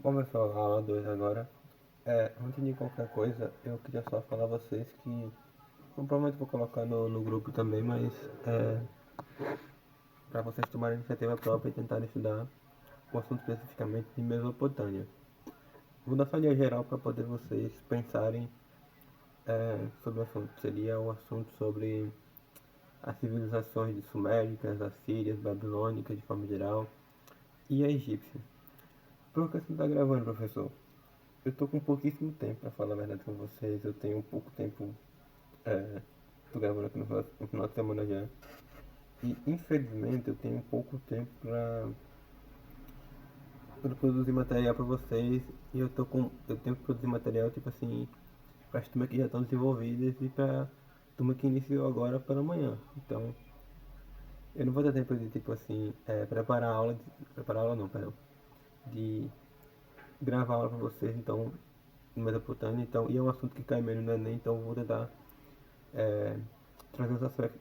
Bom, pessoal, aula 2 agora. Antes de qualquer coisa, eu queria só falar a vocês que eu provavelmente vou colocar no grupo também, mas para vocês tomarem iniciativa própria e tentarem estudar o assunto especificamente de Mesopotâmia. Vou dar só uma geral para poder vocês pensarem sobre o assunto. Seria o assunto sobre as civilizações de suméricas, assírias, babilônicas de forma geral e a egípcia. Por que você está gravando, professor? Eu tô com pouquíssimo tempo, para falar a verdade com vocês. Eu tenho pouco tempo. Tô gravando aqui no final de semana já. E infelizmente eu tenho pouco tempo pra produzir material pra vocês. E eu tenho que produzir material tipo assim, para as turmas que já estão desenvolvidas e pra turma que iniciou agora pela manhã. Então eu não vou ter tempo de tipo assim, preparar aula não, perdão. De gravar aula pra vocês, então, no Mesopotâmia, então, e é um assunto que cai menos no Enem, então eu vou tentar é, trazer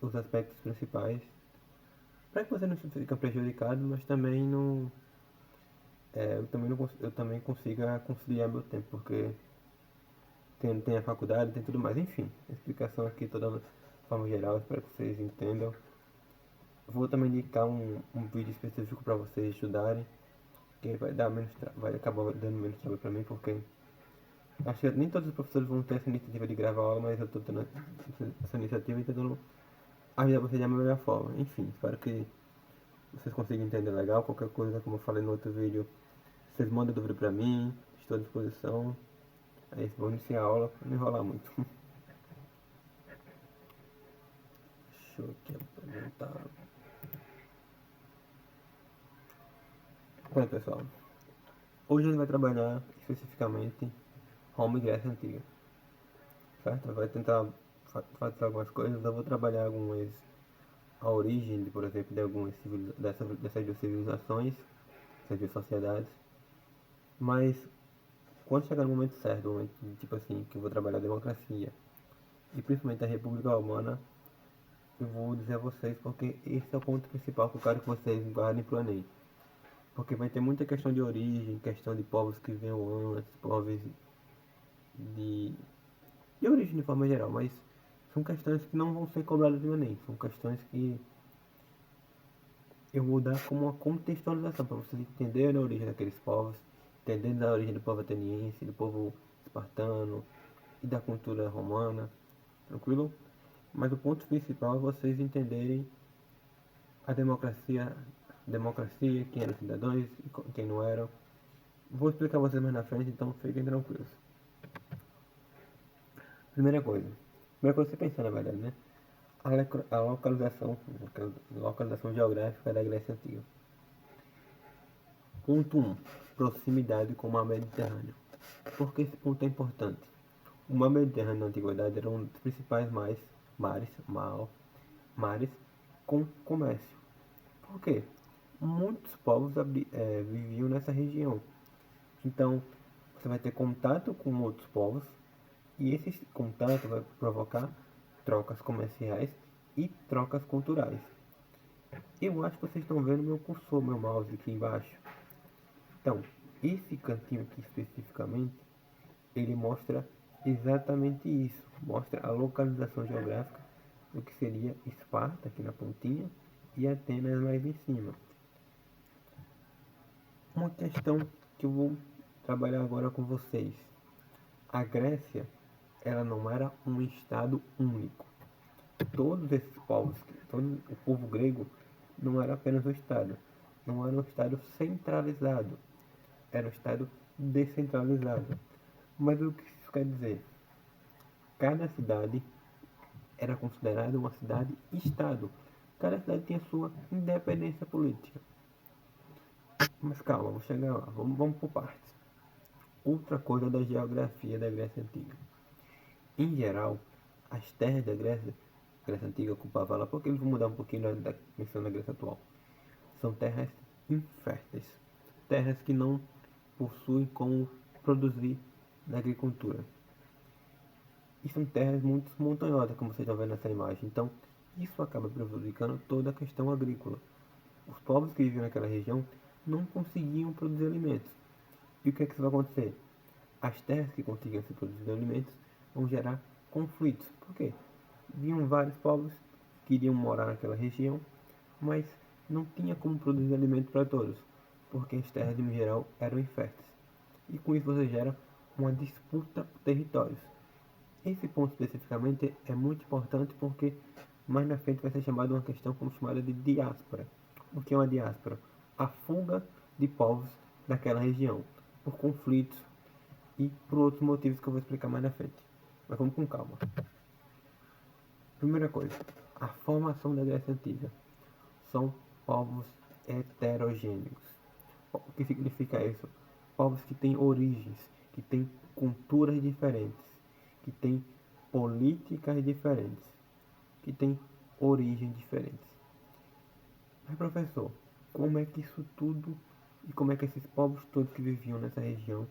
os aspectos principais para que você não fique prejudicado, mas também não, eu também consiga conciliar meu tempo, porque tem a faculdade, tem tudo mais. Enfim, a explicação aqui toda de forma geral, espero que vocês entendam. Vou também indicar um vídeo específico para vocês estudarem, que vai acabar dando menos trabalho para mim, porque acho que nem todos os professores vão ter essa iniciativa de gravar aula, mas eu estou tendo essa iniciativa e tentando ajudar vocês da melhor forma. Enfim, espero que vocês conseguem entender legal. Qualquer coisa, como eu falei no outro vídeo, vocês mandam dúvida pra mim, estou à disposição. É isso, vou iniciar a aula pra não enrolar muito. Deixa eu aqui apresentar. Bom, pessoal, hoje a gente vai trabalhar especificamente Roma e Grécia Antiga, certo? Vai tentar fazer algumas coisas, eu vou trabalhar a origem, por exemplo, de algumas dessas duas civilizações, essas duas sociedades, mas quando chegar no momento certo, no momento tipo assim, que eu vou trabalhar a democracia, e principalmente a República Romana, eu vou dizer a vocês porque esse é o ponto principal que eu quero que vocês guardem pro Enem. Porque vai ter muita questão de origem, questão de povos que venham antes, povos de, de origem de forma geral, mas são questões que não vão ser cobradas no Enem, são questões que eu vou dar como uma contextualização para vocês entenderem a origem daqueles povos, entendendo a origem do povo ateniense, do povo espartano e da cultura romana, tranquilo? Mas o ponto principal é vocês entenderem a democracia, quem eram os cidadãos e quem não eram. Vou explicar a vocês mais na frente, então fiquem tranquilos. Primeira coisa, você pensar na verdade, né? A localização geográfica da Grécia Antiga. Ponto 1. Proximidade com o mar Mediterrâneo. Por que esse ponto é importante? O mar Mediterrâneo na antiguidade era um dos principais mares, mares com comércio. Por quê? Muitos povos viviam nessa região. Então, você vai ter contato com outros povos e esse contato vai provocar trocas comerciais e trocas culturais. Eu acho que vocês estão vendo meu cursor, meu mouse aqui embaixo. Então, esse cantinho aqui especificamente, ele mostra exatamente isso. Mostra a localização geográfica do que seria Esparta, aqui na pontinha, e Atenas mais em cima. Uma questão que eu vou trabalhar agora com vocês. A Grécia, ela não era um estado único. Todos esses povos, todo o povo grego, não era apenas um estado. Não era um estado centralizado. Era um estado descentralizado. Mas o que isso quer dizer? Cada cidade era considerada uma cidade-estado. Cada cidade tinha sua independência política. Mas calma, vou chegar lá. Vamos por partes. Outra coisa da geografia da Grécia Antiga. Em geral, as terras da Grécia Antiga ocupavam ela, porque eles vão mudar um pouquinho da questão da Grécia atual. São terras inférteis, terras que não possuem como produzir na agricultura. E são terras muito montanhosas, como vocês estão vendo nessa imagem. Então, isso acaba prejudicando toda a questão agrícola. Os povos que viviam naquela região não conseguiam produzir alimentos. E o que é que isso vai acontecer? As terras que conseguiam se produzir alimentos vão gerar conflitos. Por quê? Vinham vários povos que queriam morar naquela região, mas não tinha como produzir alimento para todos, porque as terras em geral eram inférteis. E com isso você gera uma disputa por territórios. Esse ponto especificamente é muito importante porque mais na frente vai ser chamada uma questão como chamada de diáspora. O que é uma diáspora? A fuga de povos daquela região por conflitos e por outros motivos que eu vou explicar mais na frente. Mas vamos com calma. Primeira coisa, a formação da Grécia Antiga. São povos heterogêneos. O que significa isso? Povos que têm origens, que têm culturas diferentes, que têm políticas diferentes, que têm origens diferentes. Mas professor, como é que isso tudo e como é que esses povos todos que viviam nessa região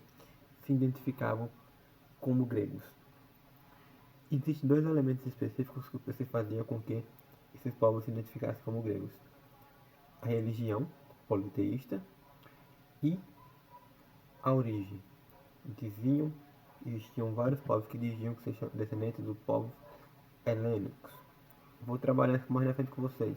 se identificavam como gregos? Existem dois elementos específicos que você fazia com que esses povos se identificassem como gregos: a religião politeísta e a origem. Existiam vários povos que diziam que são descendentes do povo helênicos. Vou trabalhar isso mais na frente com vocês.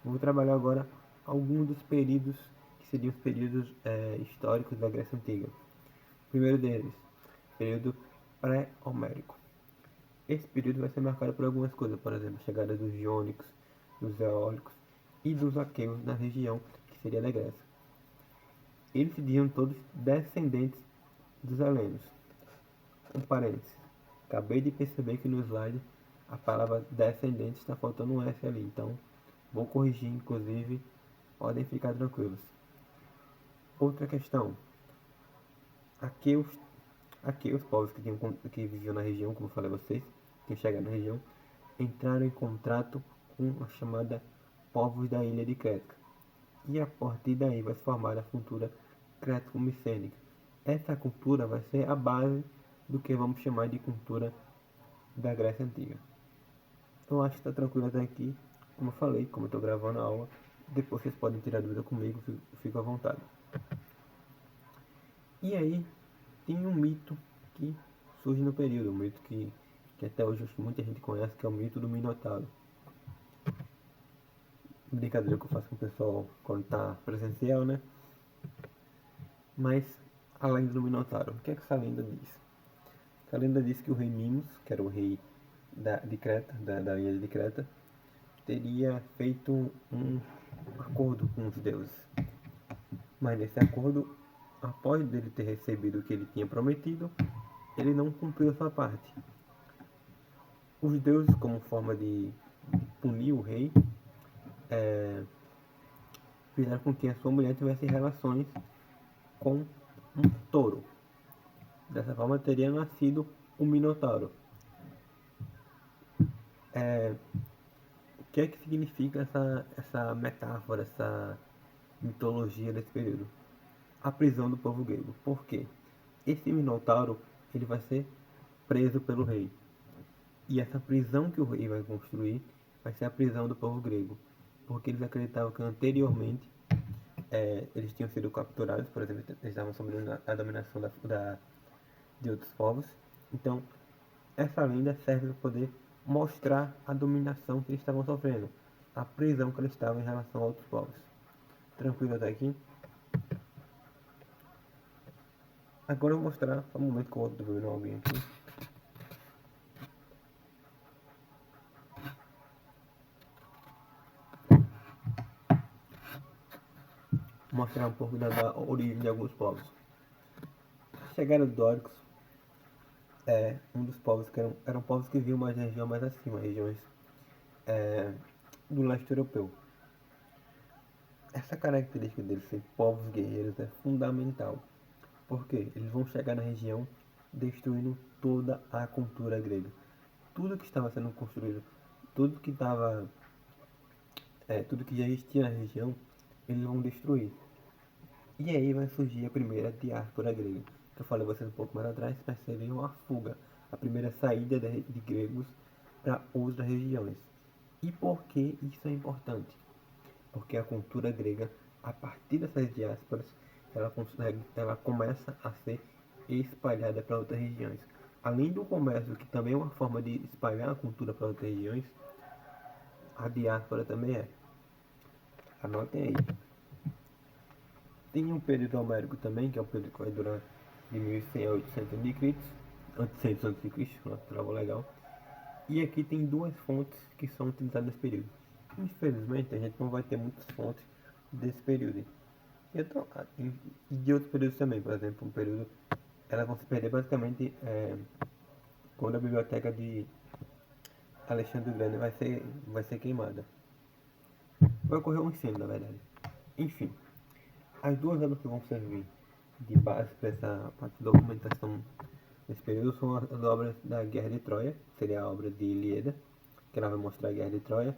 Vou trabalhar agora alguns dos períodos que seriam os períodos históricos da Grécia Antiga. O primeiro deles, período pré-homérico. Esse período vai ser marcado por algumas coisas, por exemplo, a chegada dos jônicos, dos eólicos e dos aqueus na região que seria da Grécia. Eles seriam todos descendentes dos helenos. Um parênteses. Acabei de perceber que no slide a palavra descendente está faltando um S ali, então vou corrigir, inclusive, podem ficar tranquilos. Outra questão. Aqueus, aqueus povos que viviam na região, como eu falei a vocês, que chegaram na região, entraram em contrato com a chamada povos da ilha de Creta. E a partir daí vai se formar a cultura creto-micênica. Essa cultura vai ser a base do que vamos chamar de cultura da Grécia Antiga. Então acho que está tranquilo até aqui. Como eu falei, como eu estou gravando a aula, depois vocês podem tirar dúvida comigo, fico à vontade. E aí tem um mito que surge no período, um mito que até hoje acho que muita gente conhece, que é o mito do Minotauro. Brincadeira que eu faço com o pessoal quando está presencial, né? Mas a lenda do Minotauro, o que é que essa lenda diz? Essa lenda diz que o rei Minos, que era o rei de Creta, da ilha de Creta, teria feito um acordo com os deuses. Mas nesse acordo, após ele ter recebido o que ele tinha prometido, ele não cumpriu a sua parte. Os deuses, como forma de punir o rei, fizeram com que a sua mulher tivesse relações com um touro. Dessa forma teria nascido o Minotauro. O que é que significa essa metáfora, essa mitologia desse período? A prisão do povo grego. Por quê? Esse Minotauro ele vai ser preso pelo rei. E essa prisão que o rei vai construir vai ser a prisão do povo grego. Porque eles acreditavam que anteriormente eles tinham sido capturados, por exemplo, eles estavam sob a dominação de outros povos. Então, essa lenda serve para poder mostrar a dominação que eles estavam sofrendo, a prisão que eles estavam em relação a outros povos. Tranquilo até aqui? Agora eu vou mostrar só um momento que eu vou dormir alguém aqui. Mostrar um pouco da origem de alguns povos. A chegada dos dóricos é um dos povos que eram povos que vinham mais região mais acima, regiões do leste europeu. Essa característica deles ser povos guerreiros é fundamental, porque eles vão chegar na região destruindo toda a cultura grega. Tudo que estava sendo construído, tudo que estava, tudo que já existia na região, eles vão destruir. E aí vai surgir a primeira diáspora grega, que eu falei a vocês um pouco mais atrás, mas seria uma fuga, a primeira saída de gregos para outras regiões. E por que isso é importante? Porque a cultura grega, a partir dessas diásporas, ela começa a ser espalhada para outras regiões. Além do comércio, que também é uma forma de espalhar a cultura para outras regiões, a diáspora também é. Anotem aí. Tem um período homérico também, que é um período que vai durar de 1100 a 800 a.C., nossa, trava legal. E aqui tem duas fontes que são utilizadas nesse período. Infelizmente, a gente não vai ter muitas fontes desse período. E de outros períodos também, por exemplo, um período, elas vão se perder basicamente quando a biblioteca de Alexandre o Grande vai ser queimada. Vai ocorrer um incêndio, na verdade. Enfim, as duas obras que vão servir de base para essa parte de documentação nesse período são as obras da Guerra de Troia, que seria a obra de Ilíada, que ela vai mostrar a Guerra de Troia,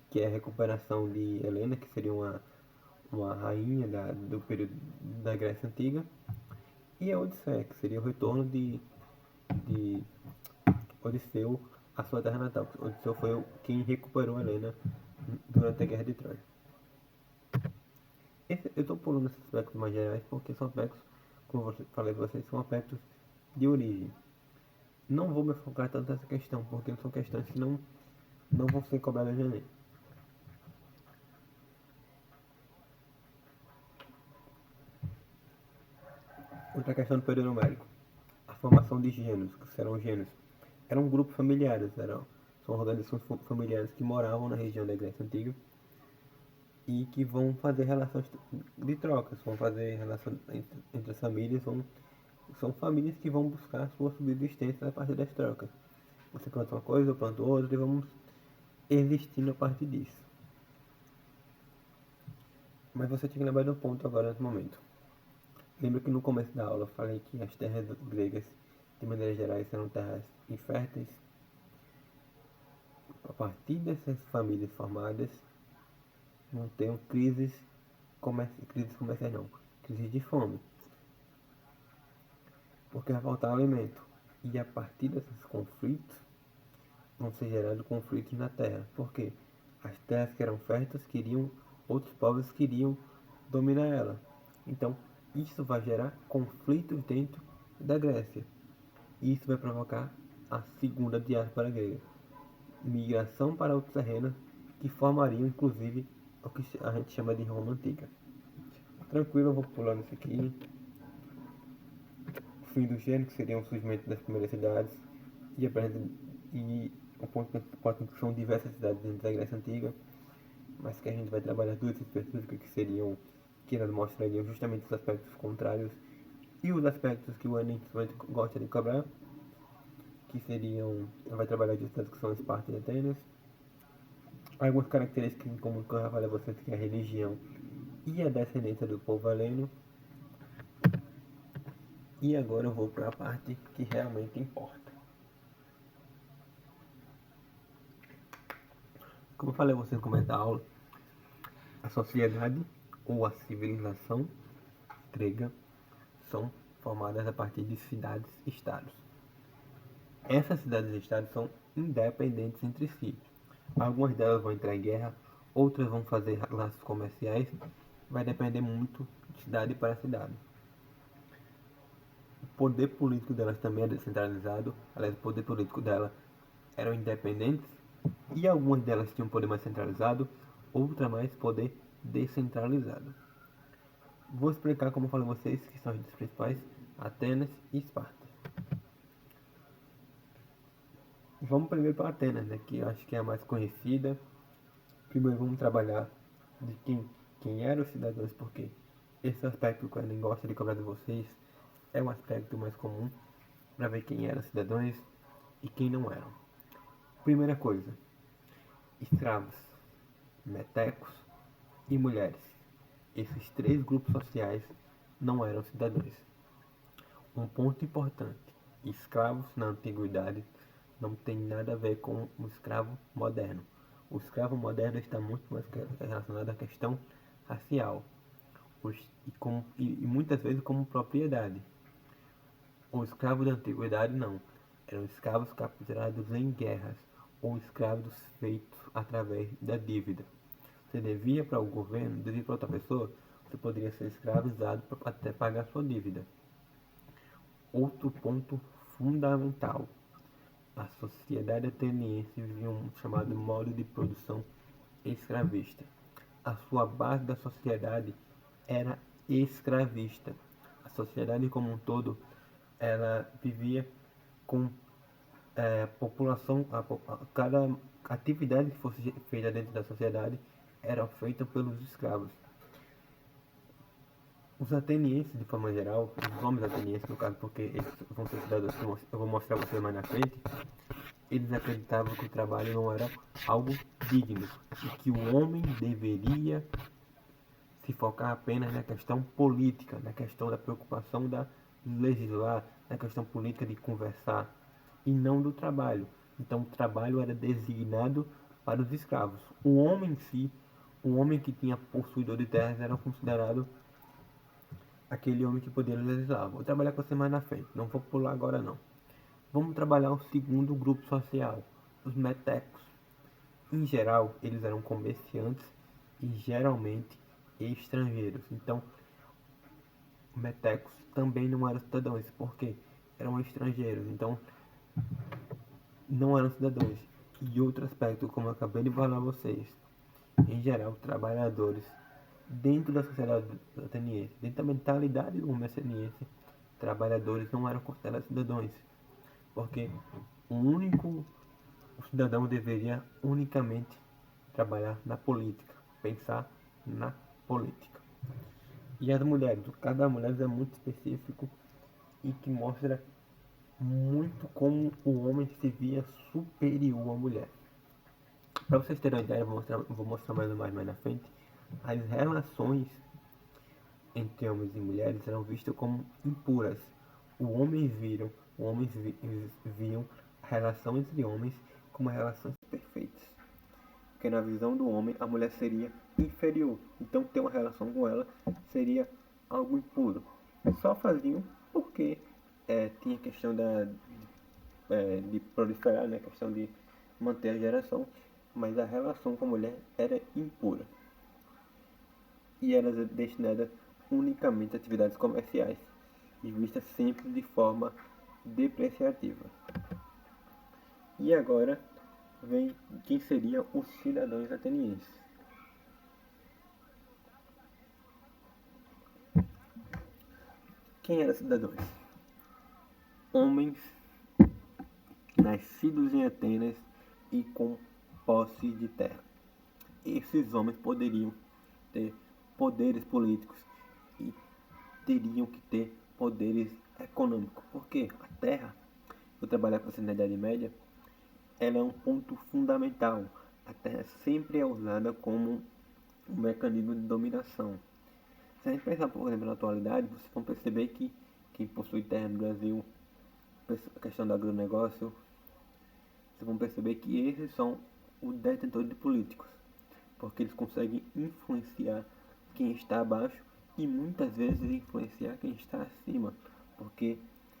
que é a recuperação de Helena, que seria uma rainha do período da Grécia Antiga, e a Odisseia, que seria o retorno de Odisseu à sua terra natal. Odisseu foi quem recuperou Helena durante a Guerra de Troia. Eu estou pulando esses aspectos mais gerais porque são aspectos, como eu falei para vocês, são aspectos de origem. Não vou me focar tanto nessa questão, porque são questões que não vão ser cobradas de Enem. Outra questão do período numérico. A formação de gêneros, que serão gêneros. Eram grupos familiares, são organizações familiares que moravam na região da Grécia Antiga e que vão fazer relações de trocas, vão fazer relação entre as famílias, são famílias que vão buscar sua subsistência a partir das trocas. Você planta uma coisa, eu planto outra e vamos existindo a partir disso. Mas você tinha que lembrar de um ponto agora nesse momento. Lembra que no começo da aula eu falei que as terras gregas, de maneira geral, eram terras inférteis? A partir dessas famílias formadas, não tem crises comerciais não, crises de fome, porque vai faltar alimento. E a partir desses conflitos, vão ser gerados conflitos na terra, porque as terras que eram férteis outros povos queriam dominar ela. Então, isso vai gerar conflitos dentro da Grécia. E isso vai provocar a segunda diáspora grega, migração para outros terrenos que formariam, inclusive, o que a gente chama de Roma Antiga. Tranquilo, eu vou pulando isso aqui. O fim do gênero, que seria o surgimento das primeiras cidades, e o ponto importante são diversas cidades dentro da Grécia Antiga, mas que a gente vai trabalhar duas específicas que elas mostrariam justamente os aspectos contrários e os aspectos que o Enem gosta de cobrar, que seriam, vai trabalhar de cidades que são Esparta e Atenas, algumas características em comum que eu já falei a vocês, que é a religião e a descendência do povo heleno. E agora eu vou para a parte que realmente importa. Como eu falei a vocês no começo da aula, a sociedade ou a civilização grega são formadas a partir de cidades-estados. Essas cidades-estados são independentes entre si. Algumas delas vão entrar em guerra, outras vão fazer laços comerciais, vai depender muito de cidade para cidade. O poder político delas também é descentralizado, aliás, o poder político delas eram independentes, e algumas delas tinham poder mais centralizado, outras mais poder descentralizado. Vou explicar, como eu falei a vocês, que são as duas principais, Atenas e Esparta. Vamos primeiro para Atenas, né, que eu acho que é a mais conhecida. Primeiro vamos trabalhar de quem eram os cidadãos, porque esse aspecto que eu nem gosto de cobrar de vocês é um aspecto mais comum para ver quem eram os cidadãos e quem não eram. Primeira coisa, escravos, metecos e mulheres. Esses três grupos sociais não eram cidadãos. Um ponto importante, escravos na antiguidade não tem nada a ver com o escravo moderno. O escravo moderno está muito mais relacionado à questão racial e muitas vezes como propriedade. O escravo da antiguidade não. Eram escravos capturados em guerras ou escravos feitos através da dívida. Você devia para o governo, devia para outra pessoa, Você poderia ser escravizado para até pagar sua dívida. Outro ponto fundamental: a sociedade ateniense vivia um chamado modo de produção escravista. A sua base da sociedade era escravista. A sociedade como um todo, ela vivia com população, cada atividade que fosse feita dentro da sociedade era feita pelos escravos. Os atenienses, de forma geral, os homens atenienses, no caso, porque eles vão ser cidadãos, eu vou mostrar para você mais na frente, eles acreditavam que o trabalho não era algo digno e que o homem deveria se focar apenas na questão política, na questão da preocupação da legislar, na questão política de conversar e não do trabalho. Então o trabalho era designado para os escravos. O homem em si, o homem que tinha possuidor de terras era considerado aquele homem que poderia legislar. Vou trabalhar com você mais na frente, não vou pular agora não. Vamos trabalhar o segundo grupo social, os metecos. Em geral, eles eram comerciantes e geralmente estrangeiros. Então, metecos também não eram cidadãos, porque eram estrangeiros. Então, não eram cidadãos. E outro aspecto, como eu acabei de falar a vocês, em geral, trabalhadores dentro da sociedade ateniense, dentro da mentalidade do homem ateniense, trabalhadores não eram considerados cidadãos, porque o cidadão deveria unicamente trabalhar na política, pensar na política. E as mulheres, o caso das mulheres é muito específico e que mostra muito como o homem se via superior à mulher. Para vocês terem uma ideia, vou mostrar mais na frente, as relações entre homens e mulheres eram vistas como impuras. Os homens viam a relação entre homens como relações perfeitas. Porque na visão do homem, a mulher seria inferior. Então ter uma relação com ela seria algo impuro. Só faziam porque tinha questão de proliferar, né? Questão de manter a geração. Mas a relação com a mulher era impura. E era destinada unicamente a atividades comerciais. E vista sempre de forma depreciativa. E agora vem quem seriam os cidadãos atenienses. Quem eram cidadãos? Homens nascidos em Atenas e com posse de terra. Esses homens poderiam ter poderes políticos e teriam que ter poderes econômicos. Porque a terra, vou trabalhar com você na Idade Média, ela é um ponto fundamental. A terra sempre é usada como um mecanismo de dominação. Se a gente pensar, por exemplo, na atualidade, vocês vão perceber que quem possui terra no Brasil, a questão do agronegócio, vocês vão perceber que esses são os detentores de políticos, porque eles conseguem influenciar quem está abaixo e muitas vezes influenciar quem está acima, porque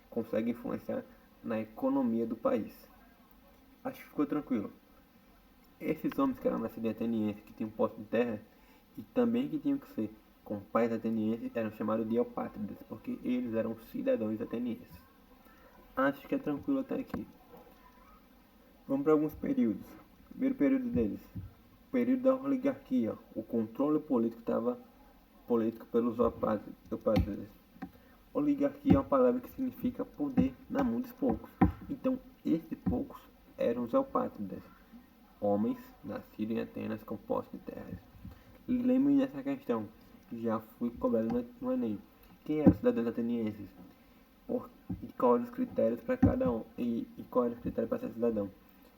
conseguem influenciar na economia do país. Acho que ficou tranquilo. Esses homens que eram nascidos atenienses, que tinham posse de terra e também que tinham que ser com pais atenienses, eram chamados de eupátridas, porque eles eram cidadãos atenienses. Acho que é tranquilo até aqui. Vamos para alguns períodos. Primeiro período deles, o período da oligarquia. O controle político estava político pelos eupátridas. Oligarquia é uma palavra que significa poder na mão dos poucos. Então, esses poucos eram os eupátridas, homens nascidos em Atenas com posse de terras. Lembrem dessa questão, já fui cobrado no Enem. Quem eram os cidadãos atenienses? E quais os critérios para cada um? E qual era os critérios para ser cidadão?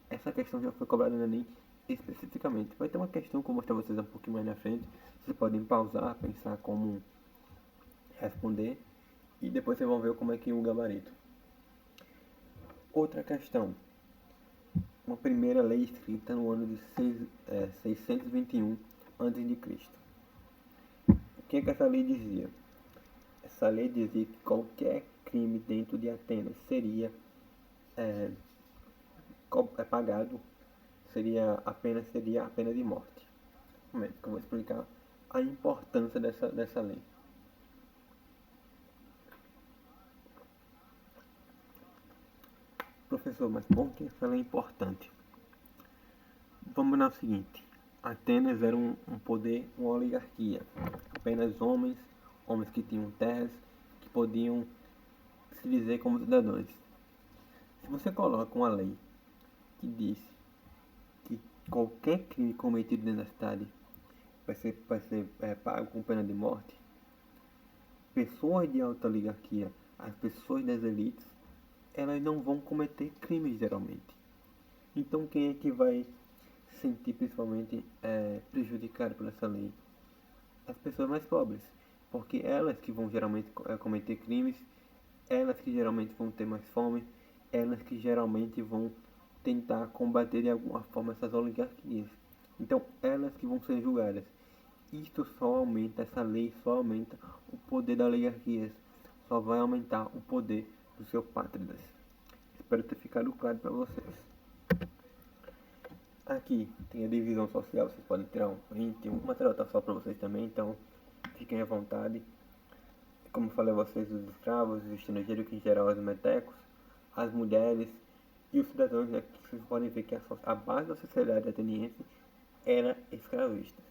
Essa questão já foi cobrada no Enem especificamente. Vai ter uma questão que eu vou mostrar vocês um pouquinho mais na frente. Vocês podem pausar, pensar como responder e depois vocês vão ver como é que o gabarito. Outra questão. Uma primeira lei escrita no ano de 621 a.C. O que essa lei dizia? Essa lei dizia que qualquer crime dentro de Atenas seria pagado, seria a pena de morte. Um momento que eu vou explicar a importância dessa lei. Professor, mas por que essa lei é importante? Vamos lá o seguinte. Atenas era um poder, uma oligarquia. Apenas homens que tinham terras, que podiam se dizer como cidadãos. Se você coloca uma lei que diz que qualquer crime cometido dentro da cidade vai ser pago com pena de morte, pessoas de alta oligarquia, as pessoas das elites, elas não vão cometer crimes geralmente. Então quem é que vai se sentir principalmente prejudicado por essa lei? As pessoas mais pobres, porque elas que vão geralmente cometer crimes, elas que geralmente vão ter mais fome, elas que geralmente vão tentar combater de alguma forma essas oligarquias. Então, elas que vão ser julgadas. Isto só aumenta, essa lei só aumenta o poder das oligarquias, só vai aumentar o poder dos seus pátridas. Espero ter ficado claro para vocês. Aqui tem a divisão social, vocês podem tirar um print, o material tá só para vocês também, então fiquem à vontade. Como eu falei a vocês, os escravos, os estrangeiros, que em geral os metecos, as mulheres e os cidadãos, né, que vocês podem ver que a base da sociedade ateniense era escravista.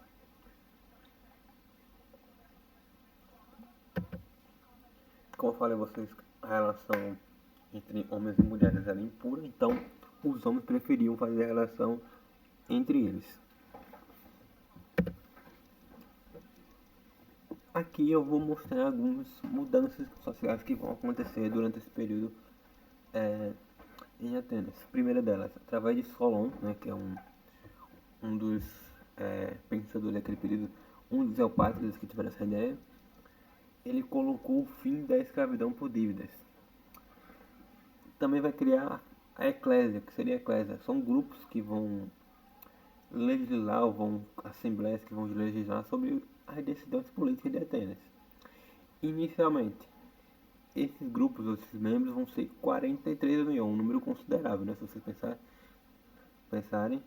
Como eu falei a vocês, a relação entre homens e mulheres era impura, então os homens preferiam fazer a relação entre eles. Aqui eu vou mostrar algumas mudanças sociais que vão acontecer durante esse período em Atenas. A primeira delas, através de Solon, né, que é um dos pensadores daquele período, um dos eupátridas que tiveram essa ideia, ele colocou o fim da escravidão por dívidas. Também vai criar a eclésia, que seria a eclésia. São grupos que vão legislar, ou vão assembleias que vão legislar sobre as decisões políticas de Atenas. Inicialmente, esses grupos, ou esses membros, vão ser 43 milhões, um número considerável, né? Se vocês pensarem.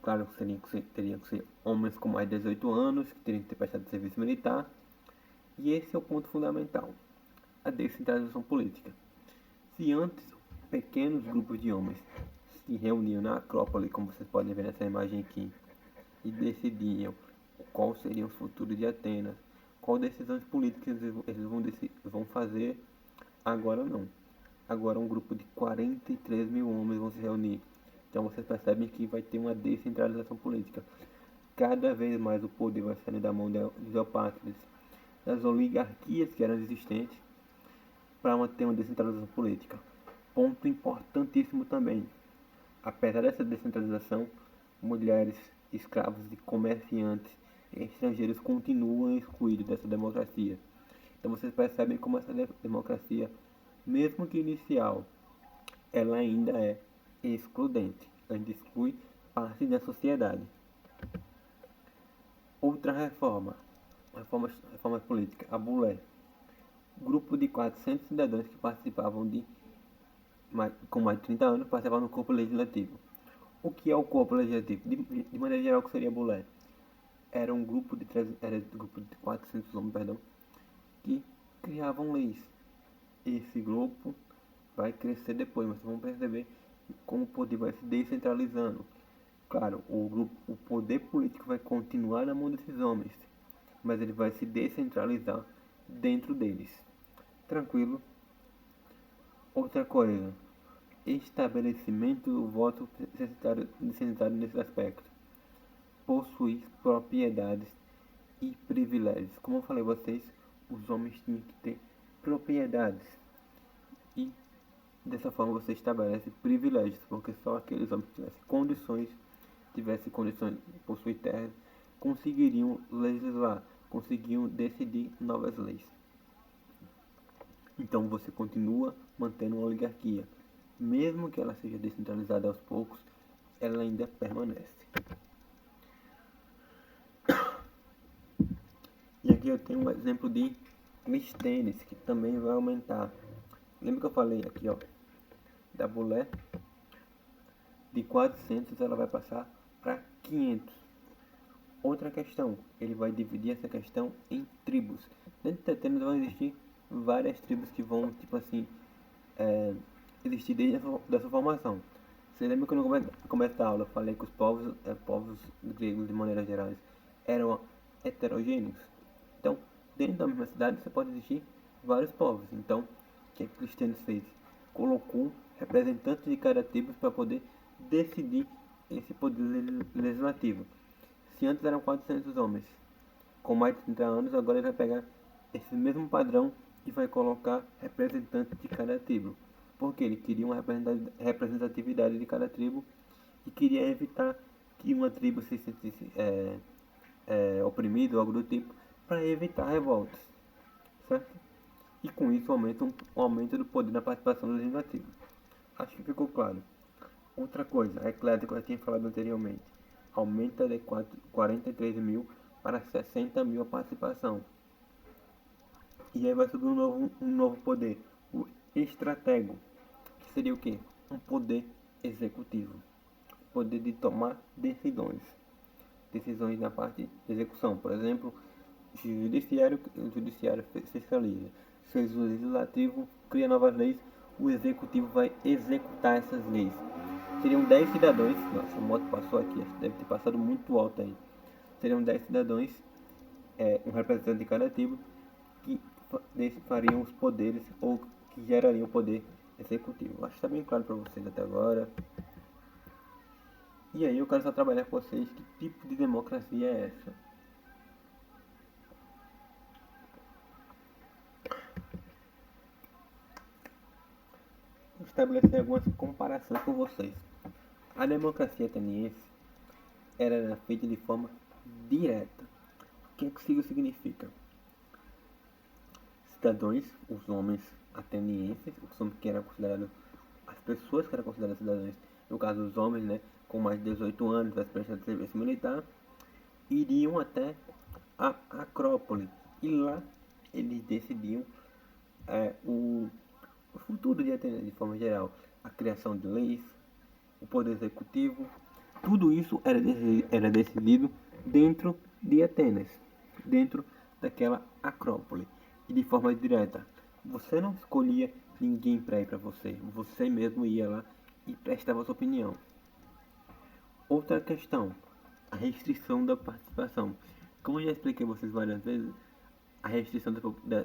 Claro que teriam que ser homens com mais de 18 anos, que teriam que ter prestado serviço militar. E esse é o ponto fundamental, a descentralização política. Se antes pequenos grupos de homens se reuniam na Acrópole, como vocês podem ver nessa imagem aqui, e decidiam qual seriam os futuros de Atenas, qual decisões políticas eles vão fazer, agora não. Agora um grupo de 43 mil homens vão se reunir. Então vocês percebem que vai ter uma descentralização política. Cada vez mais o poder vai sair da mão dos eupátridas, das oligarquias que eram existentes, para manter uma descentralização política. Ponto importantíssimo também. Apesar dessa descentralização, mulheres, escravos e comerciantes estrangeiros continuam excluídos dessa democracia. Então vocês percebem como essa democracia, mesmo que inicial, ela ainda é excludente, ainda exclui parte da sociedade. Outra reforma política, a Bulé. Grupo de 400 cidadãos que participavam com mais de 30 anos participavam do corpo legislativo. O que é o corpo legislativo? De maneira geral, o que seria a Bulé? Era um grupo de 400 homens, que criavam leis. Esse grupo vai crescer depois, mas vamos perceber como o poder vai se descentralizando. Claro, o poder político vai continuar na mão desses homens, mas ele vai se descentralizar dentro deles. Tranquilo? Outra coisa, estabelecimento do voto necessário nesse aspecto. Possuir propriedades e privilégios. Como eu falei a vocês, os homens tinham que ter propriedades. E dessa forma você estabelece privilégios, porque só aqueles homens que tivessem condições de possuir terras, conseguiriam legislar, conseguiriam decidir novas leis. Então você continua mantendo uma oligarquia. Mesmo que ela seja descentralizada aos poucos, ela ainda permanece. E aqui eu tenho um exemplo de Clístenes, que também vai aumentar. Lembra que eu falei aqui, ó, da Bulé? De 400 ela vai passar para 500. Outra questão, ele vai dividir essa questão em tribos. Dentro de Atenas vão existir várias tribos que vão, tipo assim, existir desde da sua formação. Você lembra que no começo da aula eu falei que os povos gregos, de maneira geral, eram heterogêneos? Então, dentro da mesma cidade você pode existir vários povos. Então, o que a Cristianos fez? Colocou representantes de cada tribo para poder decidir esse poder legislativo. Se antes eram 400 homens, com mais de 30 anos, agora ele vai pegar esse mesmo padrão e vai colocar representantes de cada tribo. Porque ele queria uma representatividade de cada tribo e queria evitar que uma tribo se sentisse oprimida ou algo do tipo, para evitar revoltas, certo? E com isso aumenta um aumento do poder na participação legislativa. Acho que ficou claro. Outra coisa, a Eclético, eu tinha falado anteriormente, aumenta de 43 mil para 60 mil a participação. E aí vai subir um novo poder, o estratego, que seria o quê? Um poder executivo, poder de tomar decisões na parte de execução. Por exemplo, o judiciário fiscaliza, se o legislativo cria novas leis, o executivo vai executar essas leis. Seriam 10 cidadãos, nossa, a moto passou aqui, deve ter passado muito alto aí. Seriam 10 cidadãos, um representante de cada tribo, que fariam os poderes, ou que gerariam o poder executivo. Acho que está bem claro para vocês até agora. E aí eu quero só trabalhar com vocês que tipo de democracia é essa. Vou estabelecer algumas comparações com vocês. A democracia ateniense era feita de forma direta. O que isso significa? Cidadãos, os homens atenienses, que eram considerados, as pessoas que eram consideradas cidadãos, no caso os homens, né, com mais de 18 anos, vai prestar serviço militar, iriam até a Acrópole e lá eles decidiam o futuro de Atenas de forma geral, a criação de leis, o poder executivo, tudo isso era decidido dentro de Atenas, dentro daquela Acrópole e de forma direta. Você não escolhia ninguém para ir para você mesmo ia lá e prestava sua opinião. Outra questão, a restrição da participação. Como eu já expliquei a vocês várias vezes, a restrição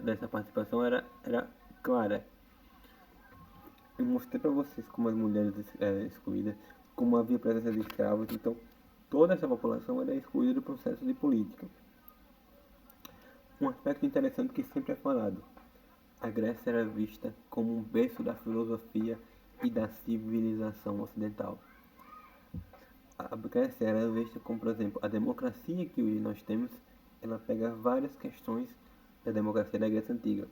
dessa participação era clara. Eu mostrei para vocês como as mulheres excluídas, como havia presença de escravos, então toda essa população era excluída do processo de política. Um aspecto interessante que sempre é falado, a Grécia era vista como um berço da filosofia e da civilização ocidental. A Grécia era vista como, por exemplo, a democracia que hoje nós temos, ela pega várias questões da democracia da Grécia Antiga.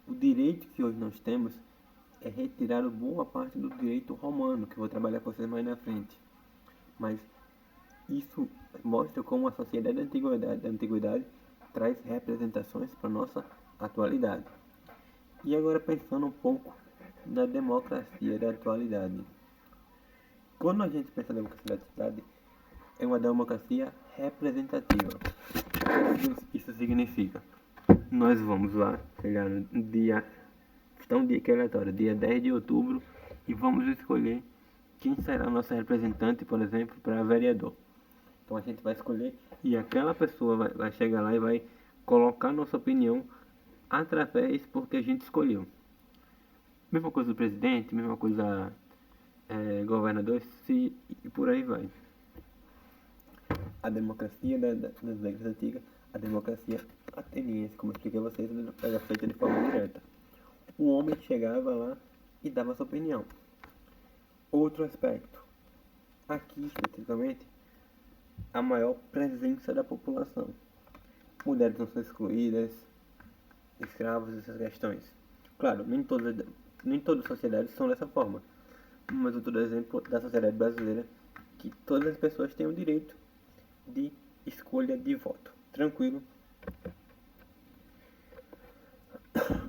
O direito que hoje nós temos é retirado boa parte do direito romano, que eu vou trabalhar com vocês mais na frente. Mas isso mostra como a sociedade da antiguidade traz representações para a nossa atualidade. E agora pensando um pouco na democracia da atualidade. Quando a gente pensa na democracia da atualidade, é uma democracia representativa. O que isso significa? Nós vamos lá, chegar no dia que é aleatório, dia 10 de outubro, e vamos escolher quem será o nosso representante, por exemplo, para vereador. Então a gente vai escolher e aquela pessoa vai chegar lá e vai colocar nossa opinião através porque a gente escolheu. Mesma coisa do presidente, mesma coisa governador, e por aí vai. A democracia das regras antigas, a democracia ateniense, como eu expliquei a vocês, era feita de forma direta. O homem chegava lá e dava sua opinião. Outro aspecto, aqui especificamente, a maior presença da população. Mulheres não são excluídas, escravos, essas questões. Claro, nem todas as sociedades são dessa forma. Mas eu dou exemplo da sociedade brasileira, que todas as pessoas têm o direito de escolha de voto. Tranquilo?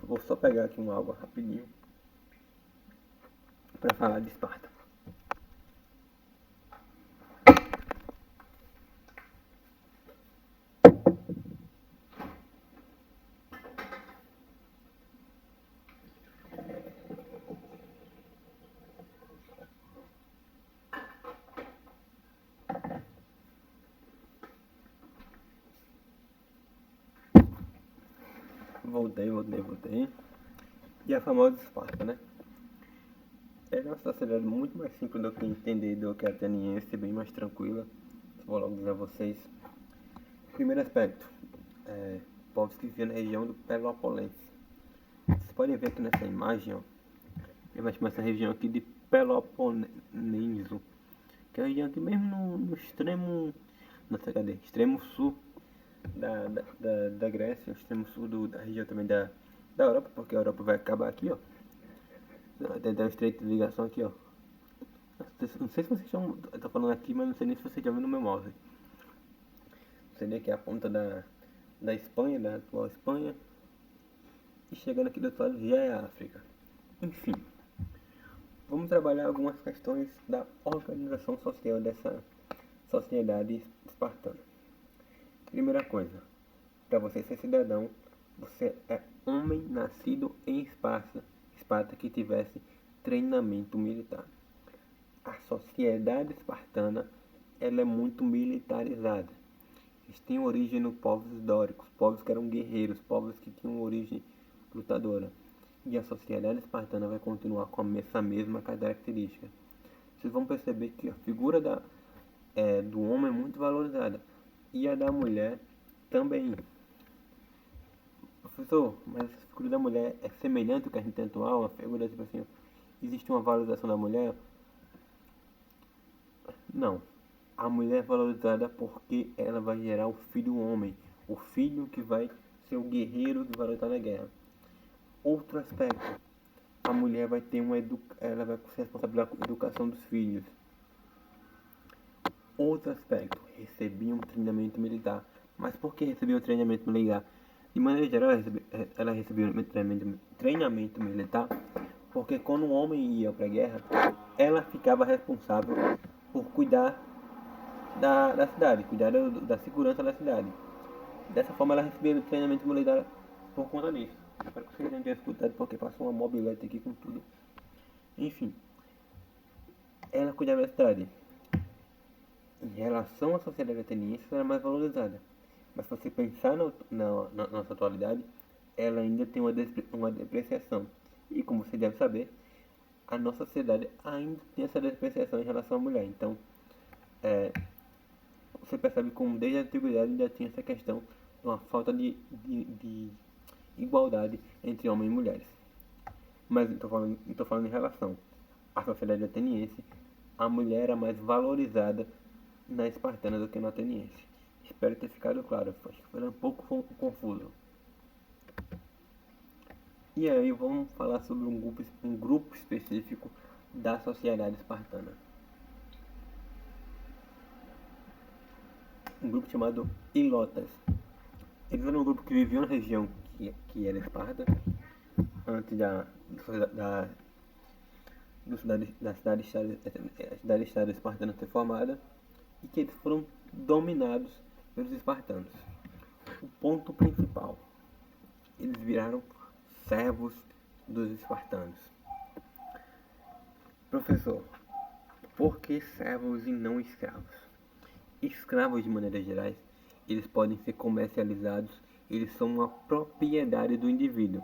Vou só pegar aqui uma água rapidinho para falar de Esparta. Voltei. E a famosa Esparta, né? Era uma sociedade muito mais simples do que entender do que a ateniense, bem mais tranquila. Vou logo dizer a vocês. Primeiro aspecto, povos que viviam na região do Peloponneso. Vocês podem ver aqui nessa imagem, ó. Eu vou chamar essa região aqui de Peloponeso, que é a região aqui mesmo no extremo, nossa, cadê? Extremo sul da Grécia, extremo sul da região também da Europa, porque a Europa vai acabar aqui, ó. Tem um estreito de ligação aqui, ó. Não sei se vocês estão. Eu tô falando aqui, mas não sei nem se vocês estão vendo no meu mouse. Seria aqui a ponta da Espanha, da atual Espanha. E chegando aqui do outro lado já é a África. Enfim, vamos trabalhar algumas questões da organização social dessa sociedade espartana. Primeira coisa, para você ser cidadão, você é homem nascido em Esparta que tivesse treinamento militar. A sociedade espartana, ela é muito militarizada. Eles têm origem nos povos históricos, povos que eram guerreiros, povos que tinham origem lutadora. E a sociedade espartana vai continuar com essa mesma característica. Vocês vão perceber que a figura do homem é muito valorizada. E a da mulher também. Professor, mas a figura da mulher é semelhante ao que a gente tem atual? A figura, tipo assim, existe uma valorização da mulher? Não. A mulher é valorizada porque ela vai gerar o filho homem. O filho que vai ser o guerreiro que vai lutar na guerra. Outro aspecto. A mulher vai ter ela vai ser responsável pela educação dos filhos. Outro aspecto. Recebia um treinamento militar. Mas por que recebia um treinamento militar? De maneira geral, ela recebia um treinamento militar porque quando o homem ia para a guerra, ela ficava responsável por cuidar da cidade, cuidar da segurança da cidade. Dessa forma, ela recebia o treinamento militar por conta disso. Espero que vocês não tenham escutado, porque passou uma mobilete aqui com tudo. Enfim, ela cuidava da cidade. Em relação à sociedade ateniense, ela era mais valorizada. Mas se você pensar na nossa atualidade, ela ainda tem uma depreciação. E como você deve saber, a nossa sociedade ainda tem essa depreciação em relação à mulher. Então, você percebe como desde a antiguidade ainda tinha essa questão de uma falta de igualdade entre homens e mulheres. Mas não estou falando em relação à sociedade ateniense, a mulher era mais valorizada na espartana do que na ateniense. Espero ter ficado claro, acho que foi um pouco confuso. E aí vamos falar sobre um grupo específico da sociedade espartana. Um grupo chamado Ilotas. Eles eram um grupo que viviam na região que era Esparta, antes da cidade-estado espartana ser formada, e que eles foram dominados pelos espartanos. O ponto principal, eles viraram servos dos espartanos. Professor, por que servos e não escravos? Escravos, de maneira geral, eles podem ser comercializados, eles são uma propriedade do indivíduo.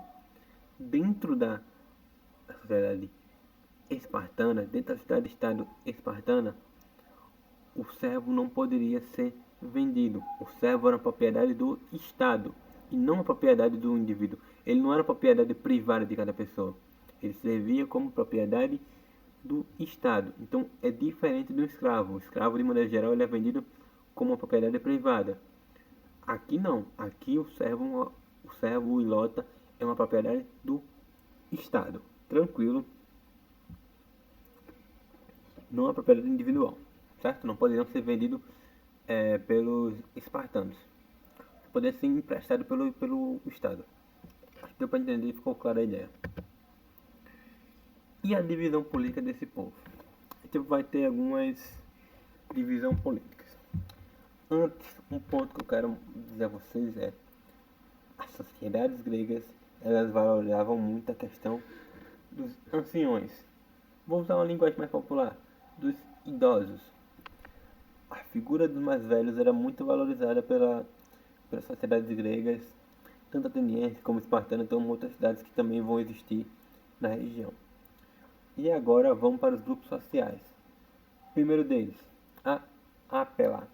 Dentro da sociedade espartana, dentro da cidade-estado espartana, o servo não poderia ser vendido. O servo era propriedade do Estado e não a propriedade do indivíduo. Ele não era propriedade privada de cada pessoa. Ele servia como propriedade do Estado. Então é diferente do escravo. O escravo, de maneira geral, ele é vendido como uma propriedade privada. Aqui não. Aqui o servo, o ilota, é uma propriedade do Estado. Tranquilo. Não é uma propriedade individual. Certo? Não poderiam ser vendidos pelos espartanos. Poderia ser emprestado pelo Estado. Acho que deu para entender e ficou clara a ideia. E a divisão política desse povo? A gente vai ter algumas divisões políticas. Antes, um ponto que eu quero dizer a vocês é: as sociedades gregas, elas valorizavam muito a questão dos anciões. Vou usar uma linguagem mais popular: dos idosos. A figura dos mais velhos era muito valorizada pelas sociedades gregas, Tanto ateniense como espartano, então outras cidades que também vão existir na região. E agora vamos para os grupos sociais. Primeiro deles, a Apela.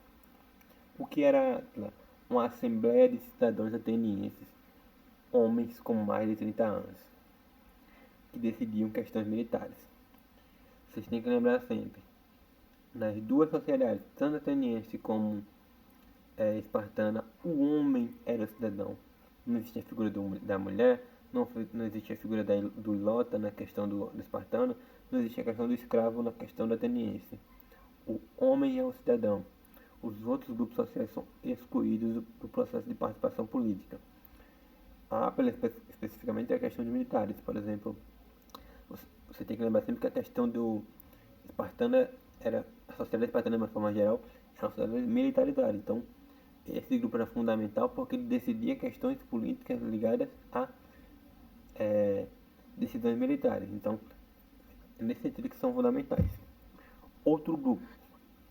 O que era Atla? Uma assembleia de cidadãos atenienses, homens com mais de 30 anos, que decidiam questões militares. Vocês têm que lembrar sempre, nas duas sociedades, tanto ateniense como espartana, o homem era o cidadão. Não existia a figura da mulher, não existia a figura do ilota na questão do espartano, não existia a questão do escravo na questão do ateniense. O homem é o cidadão. Os outros grupos sociais são excluídos do processo de participação política. A APEL especificamente é a questão de militares. Por exemplo, você tem que lembrar sempre que a questão do espartana era, a sociedade espartana de uma forma geral, era uma sociedade militarizada. Então, esse grupo era fundamental porque ele decidia questões políticas ligadas a decisões militares. Então, é nesse sentido que são fundamentais. Outro grupo,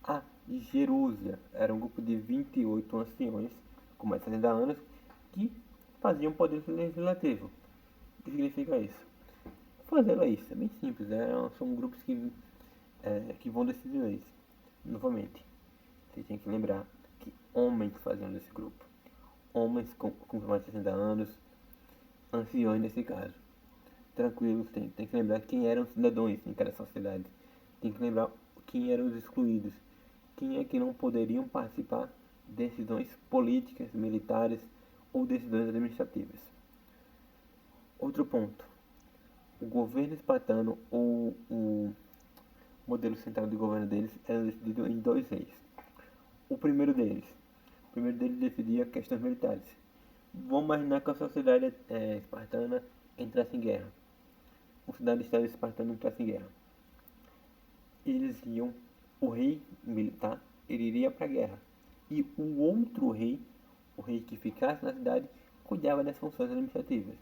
a Jerúsia, era um grupo de 28 anciões com mais de 60 anos que faziam poder legislativo. O que significa isso? Fazer leis, é bem simples, são grupos que vão decidir leis. Novamente, vocês têm que lembrar que homens faziam desse grupo. Homens com mais de 60 anos, anciões nesse caso. Tranquilos, tem que lembrar quem eram os cidadãos em cada sociedade. Tem que lembrar quem eram os excluídos. Quem é que não poderiam participar de decisões políticas, militares ou decisões administrativas. Outro ponto. O governo espartano ou o modelo central de governo deles era decidido em dois reis. O primeiro deles decidia questões militares. Vamos imaginar que a sociedade espartana entrasse em guerra. O cidade-estado espartano entrasse em guerra. O rei militar, ele iria para a guerra. E o outro rei, o rei que ficasse na cidade, cuidava das funções administrativas.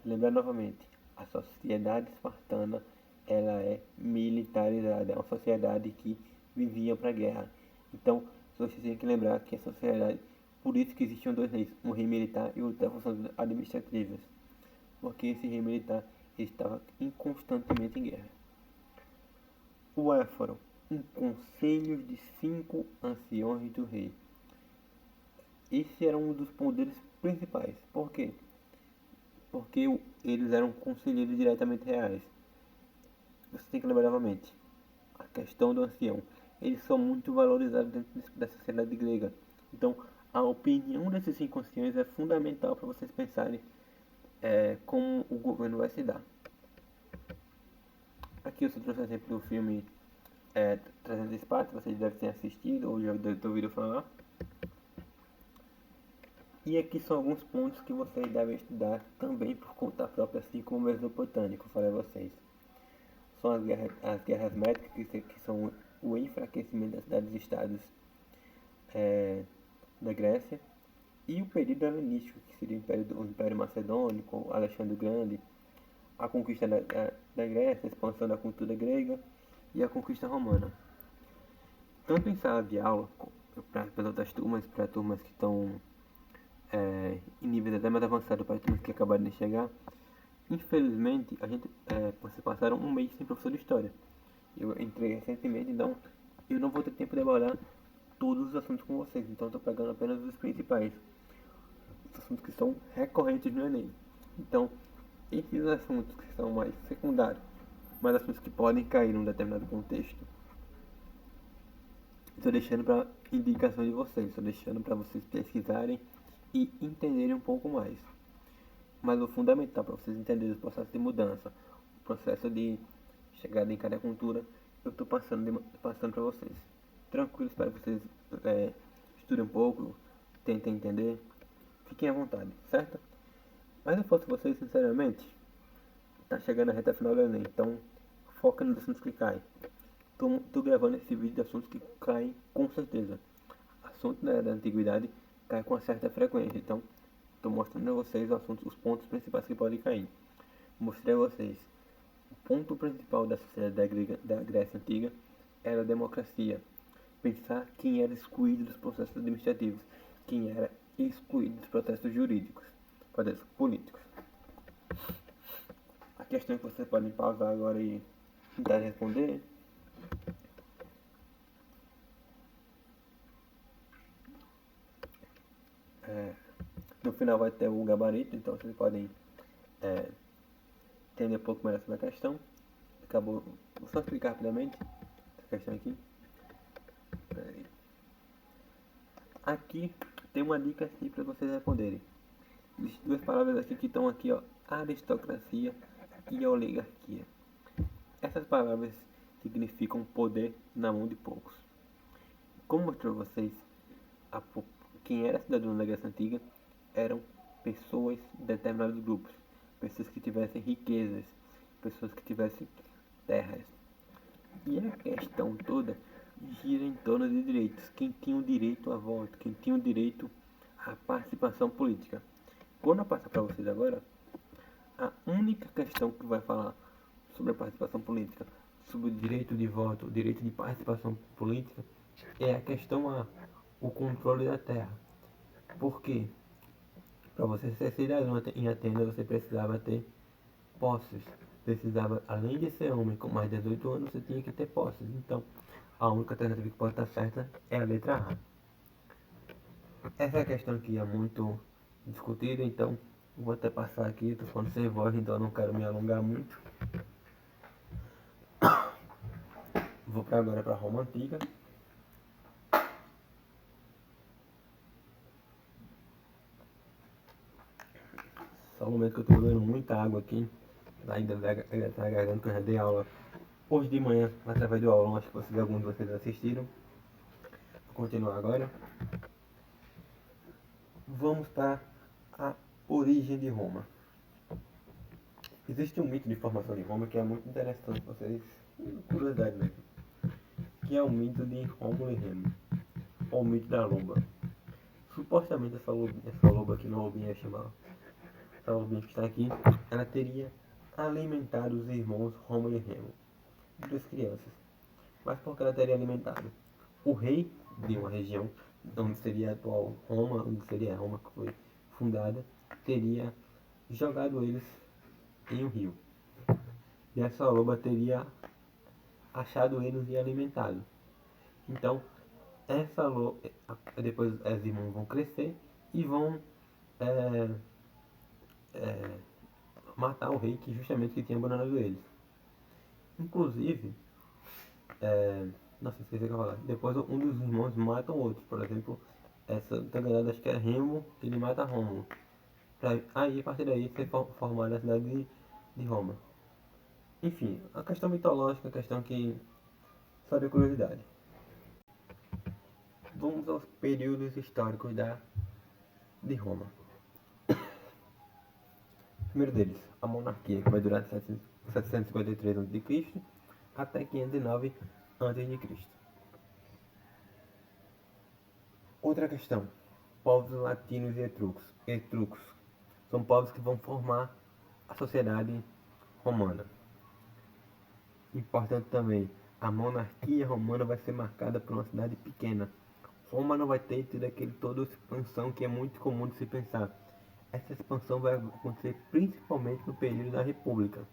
Lembrar novamente, a sociedade espartana, ela é militarizada, é uma sociedade que vivia para a guerra. Então, vocês têm que lembrar que a sociedade, por isso que existiam dois reis, um rei militar e outro das funções administrativas. Porque esse rei militar estava constantemente em guerra. O Éforo, um conselho de 5 anciões do rei. Esse era um dos poderes principais. Por quê? Porque eles eram conselheiros diretamente reais. Você tem que lembrar novamente a questão do ancião. Eles são muito valorizados dentro da sociedade grega. Então, a opinião desses 5 anciões é fundamental para vocês pensarem como o governo vai se dar. Aqui eu só trouxe um exemplo do filme 300 Esparta, vocês devem ter assistido ou já devem ter ouvido falar. E aqui são alguns pontos que vocês devem estudar também por conta própria, assim como o Mesopotâmico, falei a vocês. São as guerras médicas, que são o enfraquecimento das cidades-estados da Grécia, e o período helenístico, que seria o Império Macedônico, Alexandre o Grande, a conquista da Grécia, a expansão da cultura grega e a conquista romana. Tanto em sala de aula, para outras turmas, para turmas que estão em níveis até mais avançados, para turmas que acabaram de chegar, infelizmente, vocês passaram um mês sem professor de história. Eu entrei recentemente, então eu não vou ter tempo de abordar todos os assuntos com vocês, então estou pegando apenas os principais, os assuntos que são recorrentes no Enem. Então, esses assuntos que são mais secundários, mas assuntos que podem cair num determinado contexto, estou deixando para indicação de vocês, estou deixando para vocês pesquisarem e entenderem um pouco mais. Mas o fundamental para vocês entenderem o processo de mudança, o processo de chegada em cada cultura, eu estou passando para vocês. Tranquilo, espero que vocês estudem um pouco, tentem entender, fiquem à vontade, certo? Mas eu fosse vocês, sinceramente, tá chegando a reta final do Enem, então foca nos assuntos que caem. Tô gravando esse vídeo de assuntos que caem com certeza. Assunto da antiguidade cai com uma certa frequência, então estou mostrando a vocês os pontos principais que podem cair. Mostrei a vocês o ponto principal da sociedade da Grécia Antiga era a democracia. Pensar quem era excluído dos processos administrativos, quem era excluído dos processos jurídicos, processos políticos. A questão que vocês podem pausar agora e tentar responder no final vai ter o gabarito, então vocês podem entender um pouco melhor sobre a questão. Vou só explicar rapidamente essa questão aqui. Aqui tem uma dica assim para vocês responderem. Existem duas palavras aqui que estão aqui, ó, aristocracia e oligarquia. Essas palavras significam poder na mão de poucos. Como mostrou vocês, quem era cidadão da Grécia Antiga eram pessoas de determinados grupos, pessoas que tivessem riquezas, pessoas que tivessem terras. E a questão toda gira em torno de direitos. Quem tinha o direito a voto, quem tinha o direito à participação política. Quando eu passar para vocês agora, a única questão que vai falar sobre a participação política, sobre o direito de voto, o direito de participação política, é a questão A, o controle da terra. Por quê? Para você ser cidadão em Atenas, você precisava ter posses. Precisava, além de ser homem com mais de 18 anos, você tinha que ter posses. Então, a única alternativa que pode estar certa é a letra A. Essa é a questão que é muito discutida, então vou até passar aqui, estou falando sem voz, então eu não quero me alongar muito. Vou agora para Roma Antiga. Só um momento que eu estou bebendo muita água aqui, ainda está garganta, que eu já dei aula hoje de manhã através do aulão, acho que alguns de vocês assistiram. Vou continuar agora. Vamos para a origem de Roma. Existe um mito de formação de Roma que é muito interessante, vocês, curiosidade mesmo, que é o mito de Rômulo e Remo, ou o mito da loba. Supostamente essa loba aqui, não lobinha chamada, essa lobinha que está aqui, ela teria alimentado os irmãos Rômulo e Remo, duas crianças. Mas por que ela teria alimentado? O rei de uma região, onde seria a atual Roma, onde seria Roma que foi fundada, teria jogado eles em um rio. E essa loba teria achado eles e alimentado. Então, essa loba, depois as irmãs vão crescer e vão matar o rei que justamente que tinha abandonado eles. Inclusive, nossa, esqueci o que eu ia falar. Depois um dos irmãos mata o outro. Por exemplo, essa enganada, acho que é Remo, ele mata Rômulo. Aí, a partir daí, ser formada a cidade de Roma. Enfim, a questão mitológica, a questão que só de curiosidade. Vamos aos períodos históricos de Roma. O primeiro deles, a monarquia, que vai durar de 753 a.C. até 509 a.C. Outra questão, povos latinos e etruscos. São povos que vão formar a sociedade romana. Importante também, a monarquia romana vai ser marcada por uma cidade pequena. Roma não vai ter tido toda a expansão que é muito comum de se pensar. Essa expansão vai acontecer principalmente no período da República.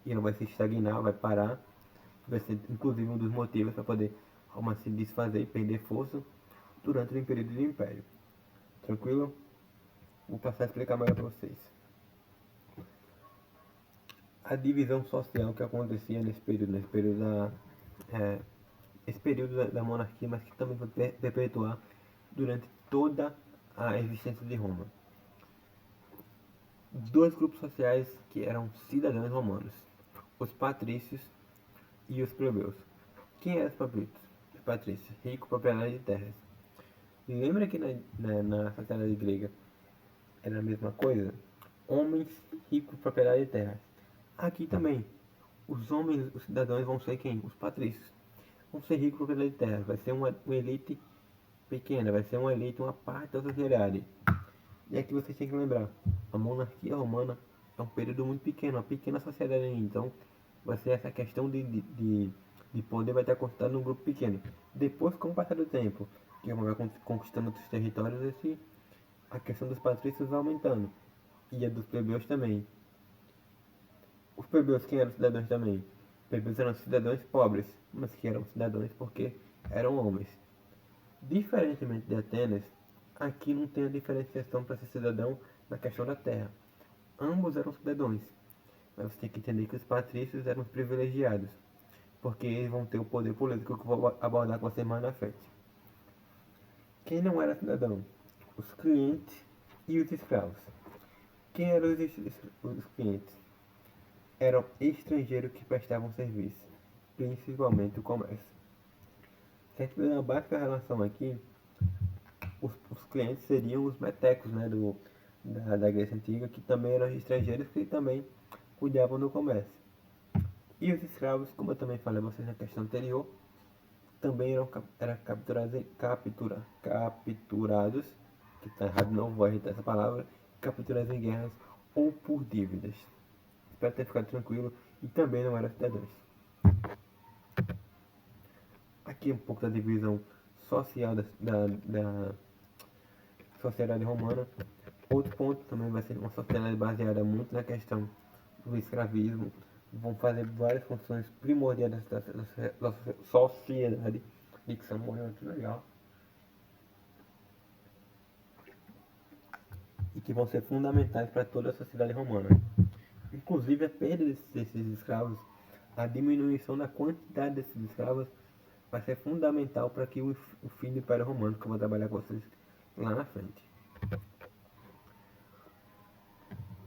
E não vai se estagnar, vai parar. Vai ser inclusive um dos motivos para poder Roma se desfazer e perder força durante o período do Império. Tranquilo? Vou passar a explicar melhor para vocês. A divisão social que acontecia nesse período esse período da monarquia, mas que também vai perpetuar durante toda a existência de Roma. Dois grupos sociais que eram cidadãos romanos, os patrícios e os plebeus. Quem eram os patrícios? Rico, proprietário de terras. Lembra que na sociedade grega era a mesma coisa? Homens ricos, proprietários de terras. Aqui também, os homens, os cidadãos vão ser quem? Os patrícios. Vão ser ricos, proprietários de terras. Vai ser uma elite pequena, vai ser uma elite, uma parte da sociedade. E aqui vocês têm que lembrar, a monarquia romana é um período muito pequeno, uma pequena sociedade ainda. Então, vai ser essa questão de poder vai estar concentrado num grupo pequeno. Depois, com o passar do tempo, que vai conquistando outros territórios, a questão dos patrícios vai aumentando, e a dos plebeus também. Os plebeus, quem eram cidadãos também? Plebeus eram cidadãos pobres, mas que eram cidadãos porque eram homens. Diferentemente de Atenas, aqui não tem a diferenciação para ser cidadão na questão da terra. Ambos eram cidadãos, mas você tem que entender que os patrícios eram os privilegiados, porque eles vão ter o poder político que eu vou abordar com você mais na frente. Quem não era cidadão? Os clientes e os escravos. Quem eram os clientes? Eram estrangeiros que prestavam serviço, principalmente o comércio. Se a gente fizer uma básica relação aqui, os clientes seriam os metecos, né, da Grécia Antiga, que também eram estrangeiros que também cuidavam do comércio. E os escravos, como eu também falei a vocês na questão anterior, também eram capturados, que está errado, não vou agitar essa palavra, capturados em guerras ou por dívidas. Espero ter ficado tranquilo, e também não eram cidadãos. Aqui um pouco da divisão social da sociedade romana. Outro ponto também vai ser uma sociedade baseada muito na questão do escravismo. Vão fazer várias funções primordiais da sociedade. Dicção morreu muito legal. E que vão ser fundamentais para toda a sociedade romana. Inclusive a perda desses escravos, a diminuição da quantidade desses escravos vai ser fundamental para que o fim do Império Romano, que eu vou trabalhar com vocês lá na frente.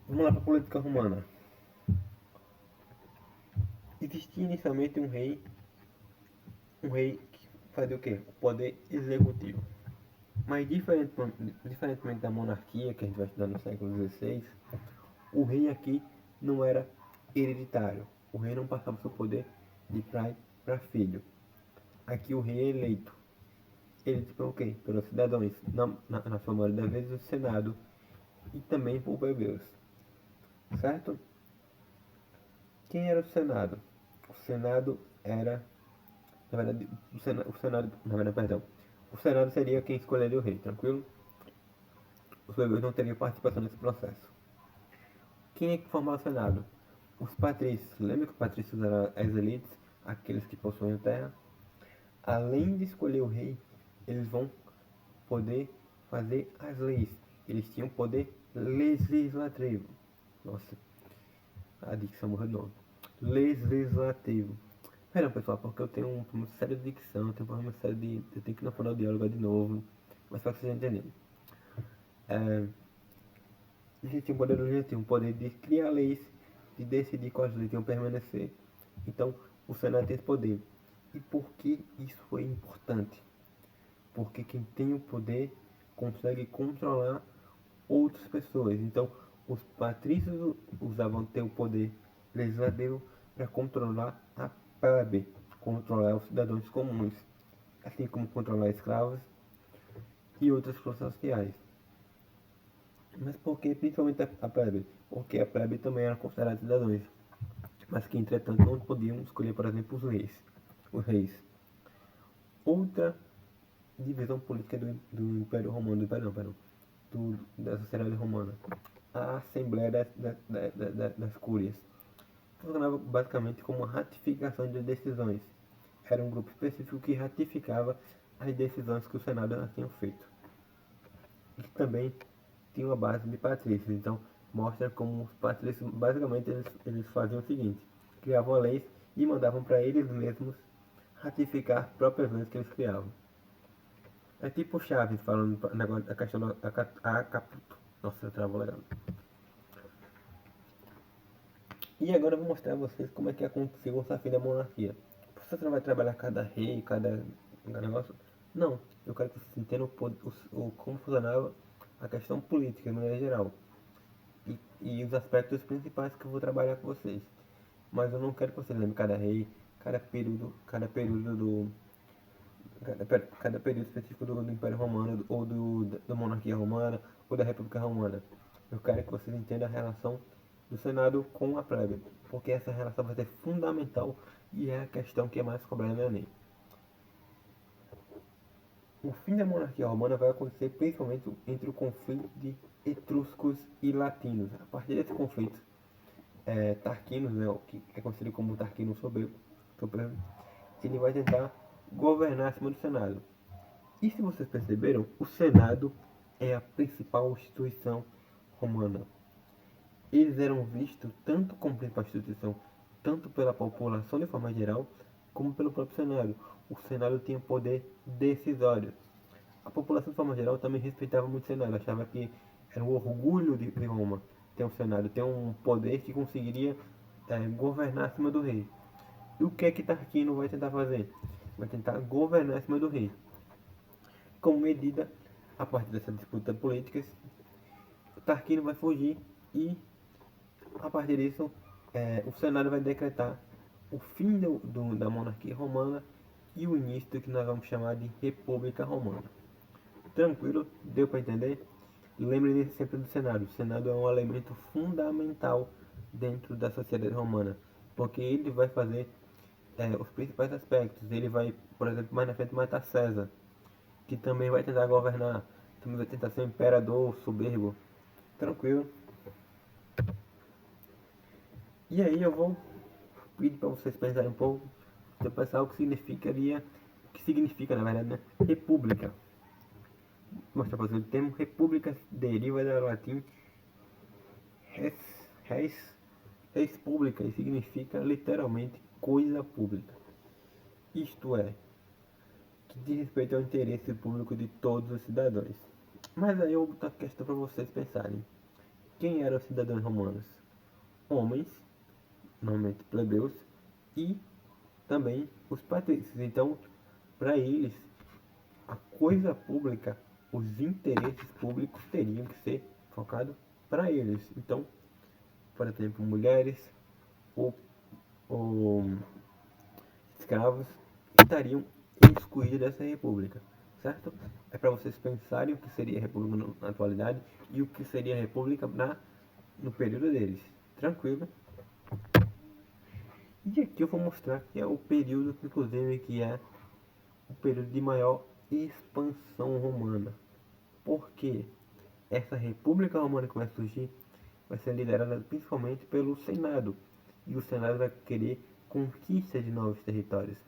Vamos lá para a política romana. Existia inicialmente um rei que fazia o quê? O poder executivo. Mas diferentemente da monarquia que a gente vai estudar no século XVI, o rei aqui não era hereditário. O rei não passava seu poder de pai para filho. Aqui o rei é eleito. Eleito por quê? Pelos cidadãos, na sua maioria das vezes o Senado e também por plebeus. Certo? Quem era o Senado? O Senado era, na verdade, o Senado seria quem escolheria o rei, tranquilo? Os plebeus não teriam participação nesse processo. Quem é que formava o Senado? Os patrícios. Lembra que os patrícios eram as elites, aqueles que possuem a terra? Além de escolher o rei, eles vão poder fazer as leis. Eles tinham poder legislativo. Nossa, a dicção morreu de novo. Legislativo. Pera, pessoal, porque eu tenho um problema sério de dicção, eu tenho um problema sério de. Eu tenho que ir na fonoaudióloga de novo. Mas para vocês entenderem. Eles tinham poder legislativo, o poder de criar leis, de decidir quais leis iam permanecer. Então, o Senado tem esse poder. E por que isso foi importante? Porque quem tem o poder consegue controlar outras pessoas. Então, os patrícios usavam ter o poder legislativo para controlar a plebe, controlar os cidadãos comuns, assim como controlar escravos e outras classes sociais. Mas por que principalmente a plebe? Porque a plebe também era considerada cidadãos, mas que entretanto não podiam escolher, por exemplo, os reis. Outra divisão política do Império Romano, da sociedade romana, a Assembleia das Cúrias. Funcionava basicamente como uma ratificação de decisões. Era um grupo específico que ratificava as decisões que o Senado já tinha feito. E que também tinha uma base de patrícios. Então, mostra como os patrícios, basicamente, eles faziam o seguinte: criavam leis e mandavam para eles mesmos ratificar próprias leis que eles criavam. É tipo Chaves falando negócio da questão da Caputo. Nossa, eu travo legal. E agora eu vou mostrar a vocês como é que aconteceu o fim da monarquia. Você não vai trabalhar cada rei, cada negócio? Não, eu quero que vocês entendam como funcionava a questão política, de maneira geral. E os aspectos principais que eu vou trabalhar com vocês. Mas eu não quero que vocês lembrem cada rei, cada período específico do Império Romano, ou da Monarquia Romana, ou da República Romana. Eu quero que vocês entendam a relação do Senado com a plebe, porque essa relação vai ser fundamental e é a questão que é mais cobrada no Enem. O fim da monarquia romana vai acontecer principalmente entre o conflito de etruscos e latinos. A partir desse conflito, Tarquínios, né, o que é conhecido como Tarquínio Soberbo, ele vai tentar governar acima do Senado. E se vocês perceberam, o Senado é a principal instituição romana. Eles eram vistos tanto como principal instituição, tanto pela população de forma geral, como pelo próprio Senado. O Senado tinha poder decisório. A população de forma geral também respeitava muito o Senado, achava que era um orgulho de Roma ter um Senado, ter um poder que conseguiria governar acima do rei. E o que é que Tarquino vai tentar fazer? Vai tentar governar acima do rei. Como medida, a partir dessa disputa política, Tarquino vai fugir e, a partir disso, o Senado vai decretar o fim da monarquia romana e o início do que nós vamos chamar de República Romana. Tranquilo? Deu para entender? Lembre-se sempre do Senado. O Senado é um elemento fundamental dentro da sociedade romana, porque ele vai fazer os principais aspectos. Ele vai, por exemplo, mais na frente matar César, que também vai tentar governar, também vai tentar ser um imperador soberbo. Tranquilo? E aí eu vou pedir para vocês pensarem um pouco, para pensar o que significa, na verdade, né? República. Mostrar para vocês o termo república deriva do latim res, res pública e significa literalmente coisa pública. Isto é, que diz respeito ao interesse público de todos os cidadãos. Mas aí eu boto a questão para vocês pensarem. Quem eram os cidadãos romanos? Homens, normalmente plebeus, e também os patrícios. Então, para eles, a coisa pública, os interesses públicos teriam que ser focados para eles. Então, por exemplo, mulheres ou, ou escravos estariam excluídos dessa república, certo? É para vocês pensarem o que seria a república na atualidade e o que seria a república no período deles. Tranquilo? E aqui eu vou mostrar que é o período, inclusive, que é o período de maior expansão romana. Porque essa república romana que vai surgir vai ser liderada principalmente pelo Senado. E o Senado vai querer conquista de novos territórios.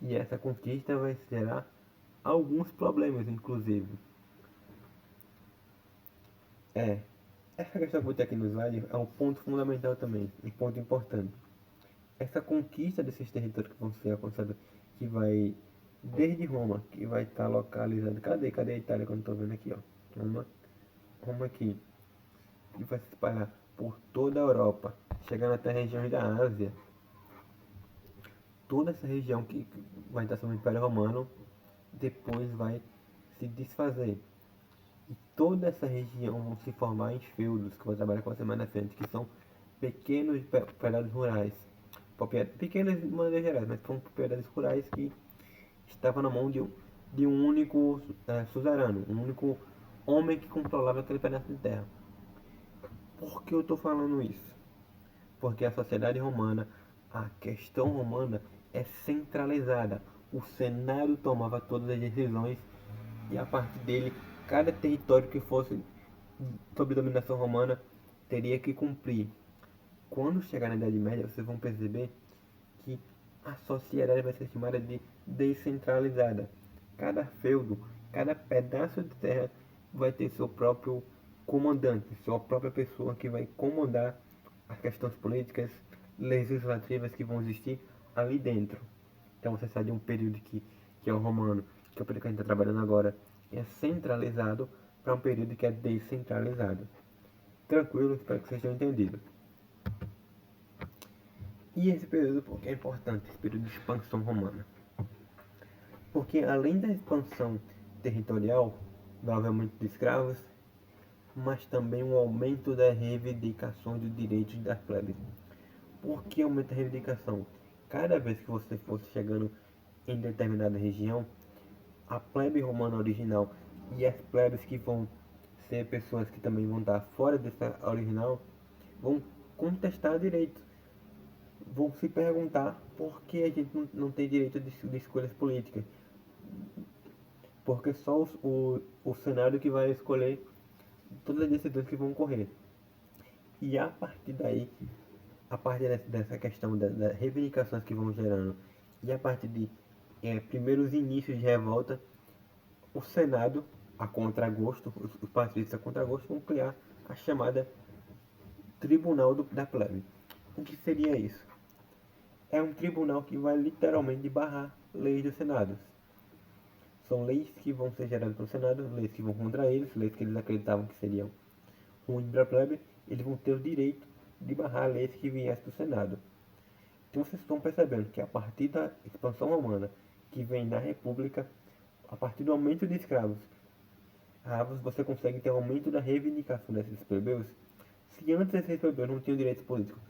E essa conquista vai gerar alguns problemas, inclusive. Essa questão que eu tenho aqui no slide é um ponto fundamental também, um ponto importante. Essa conquista desses territórios que vão ser alcançados, que vai desde Roma, que vai estar localizado. Cadê a Itália que eu não estou vendo aqui, ó? Roma aqui. E vai se espalhar por toda a Europa, chegando até regiões da Ásia. Toda essa região que vai estar sob o Império Romano, depois vai se desfazer. E toda essa região vão se formar em feudos, que eu vou trabalhar com você mais na frente, que são pequenos propriedades rurais. Pequenas de maneira geral, mas são propriedades rurais que estavam na mão de um único suzerano, um único homem que controlava aquele pedaço de terra. Por que eu estou falando isso? Porque a sociedade romana, a questão romana é centralizada. O Senado tomava todas as decisões e a partir dele, cada território que fosse sob dominação romana teria que cumprir. Quando chegar na Idade Média, vocês vão perceber que a sociedade vai ser chamada de descentralizada. Cada feudo, cada pedaço de terra vai ter seu próprio comandante, sua própria pessoa que vai comandar as questões políticas, legislativas que vão existir ali dentro. Então você sai de um período que é o romano, que é o período que a gente está trabalhando agora, que é centralizado, para um período que é descentralizado. Tranquilo, espero que vocês tenham entendido. E esse período, por que é importante, esse período de expansão romana? Porque além da expansão territorial, do aumento de escravos, mas também um aumento das reivindicações dos direitos das plebes. Por que aumenta a reivindicação? Cada vez que você fosse chegando em determinada região, a plebe romana original e as plebes que vão ser pessoas que também vão estar fora dessa original, vão contestar direitos. Vão se perguntar por que a gente não tem direito de escolhas políticas. porque só o Senado que vai escolher todas as decisões que vão ocorrer. E a partir daí, a partir dessa questão das reivindicações que vão gerando, e a partir de primeiros inícios de revolta, o Senado, a contragosto, os partidos a contragosto, vão criar a chamada Tribunal da Plebe. O que seria isso? É um tribunal que vai literalmente barrar leis do Senado. São leis que vão ser geradas pelo Senado, leis que vão contra eles, leis que eles acreditavam que seriam ruins para a plebe, eles vão ter o direito de barrar leis que viessem do Senado. Então vocês estão percebendo que a partir da expansão romana, que vem na República, a partir do aumento de escravos, você consegue ter um aumento da reivindicação desses plebeus. Se antes esses plebeus não tinham direitos políticos,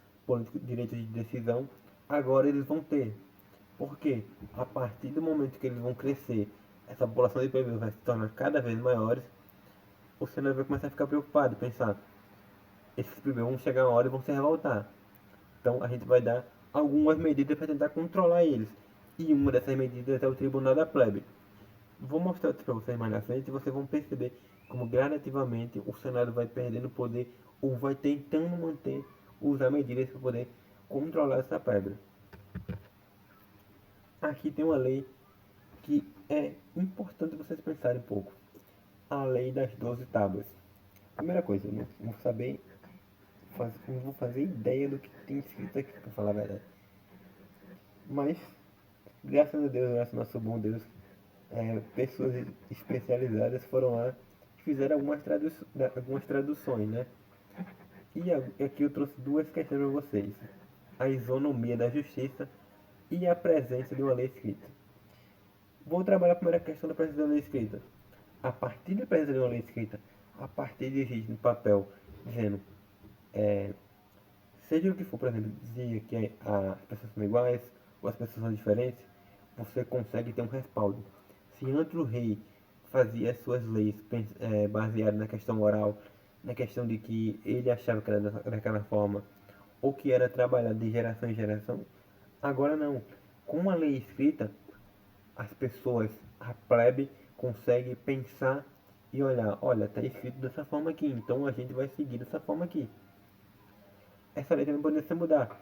direitos de decisão, agora eles vão ter. Porque a partir do momento que eles vão crescer, essa população de plebeus vai se tornar cada vez maiores, o Senado vai começar a ficar preocupado e pensar, esses plebeus vão chegar uma hora e vão se revoltar. Então a gente vai dar algumas medidas para tentar controlar eles. E uma dessas medidas é o Tribunal da Plebe. Vou mostrar para vocês mais na frente e vocês vão perceber como gradativamente o Senado vai perdendo poder ou vai tentando manter, usar medidas para poder controlar essa pedra. Aqui tem uma lei que é importante vocês pensarem um pouco. A lei das 12 tábuas. Primeira coisa, eu não saber, não vou fazer ideia do que tem escrito aqui, para falar a verdade. Mas, graças a Deus, graças ao nosso bom Deus, pessoas especializadas foram lá e fizeram algumas traduções, né? E aqui eu trouxe duas questões para vocês. A isonomia da justiça e a presença de uma lei escrita. Vou trabalhar a primeira questão da presença de uma lei escrita. A partir da presença de uma lei escrita, a partir de existe no papel, dizendo, seja o que for, por exemplo, dizia que as pessoas são iguais ou as pessoas são diferentes, você consegue ter um respaldo. Se antes o rei fazia as suas leis baseadas na questão oral, na questão de que ele achava que era daquela forma, ou que era trabalhado de geração em geração, agora não. Com a lei escrita, as pessoas, a plebe, consegue pensar e olhar, olha, está escrito dessa forma aqui, então a gente vai seguir dessa forma aqui. Essa lei também pode ser mudar.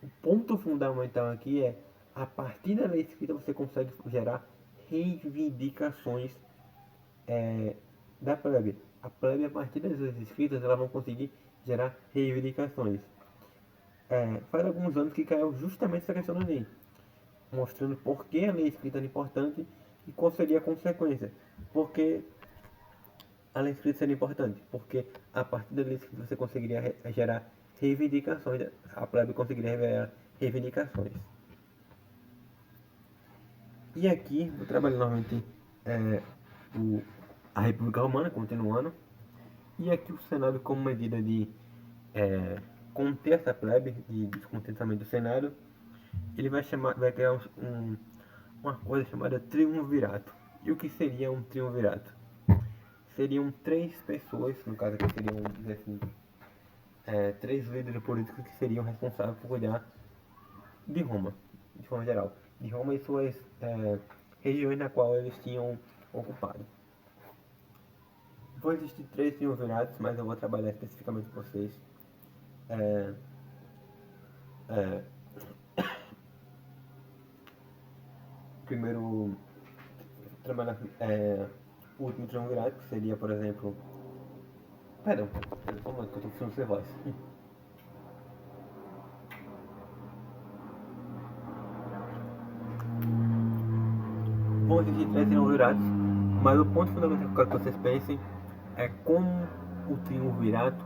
O ponto fundamental aqui é, a partir da lei escrita você consegue gerar reivindicações da plebe. A plebe, a partir das leis escritas, elas vão conseguir gerar reivindicações. Faz alguns anos que caiu justamente essa questão da lei, mostrando por que a lei escrita era importante e qual seria a consequência. Porque a lei escrita seria importante, porque a partir da lei escrita você conseguiria gerar reivindicações, a plebe conseguiria gerar reivindicações. E aqui, vou trabalhar novamente a República Romana, continuando, e aqui o Senado, como medida de conter essa plebe, de descontentamento do Senado, ele vai criar uma coisa chamada triunvirato. E o que seria um triunvirato? Seriam três pessoas, no caso aqui seriam, assim, três líderes políticos que seriam responsáveis por cuidar de Roma, de forma geral, de Roma e suas regiões na qual eles tinham ocupado. Vão existir três triunviratos, mas eu vou trabalhar especificamente com vocês. Primeiro, trabalhar o último triunvirato, que seria, por exemplo... Perdão, um momento que eu estou precisando ser voz. Vão existir três triunviratos, mas o ponto fundamental que eu quero que vocês pensem é como o triunvirato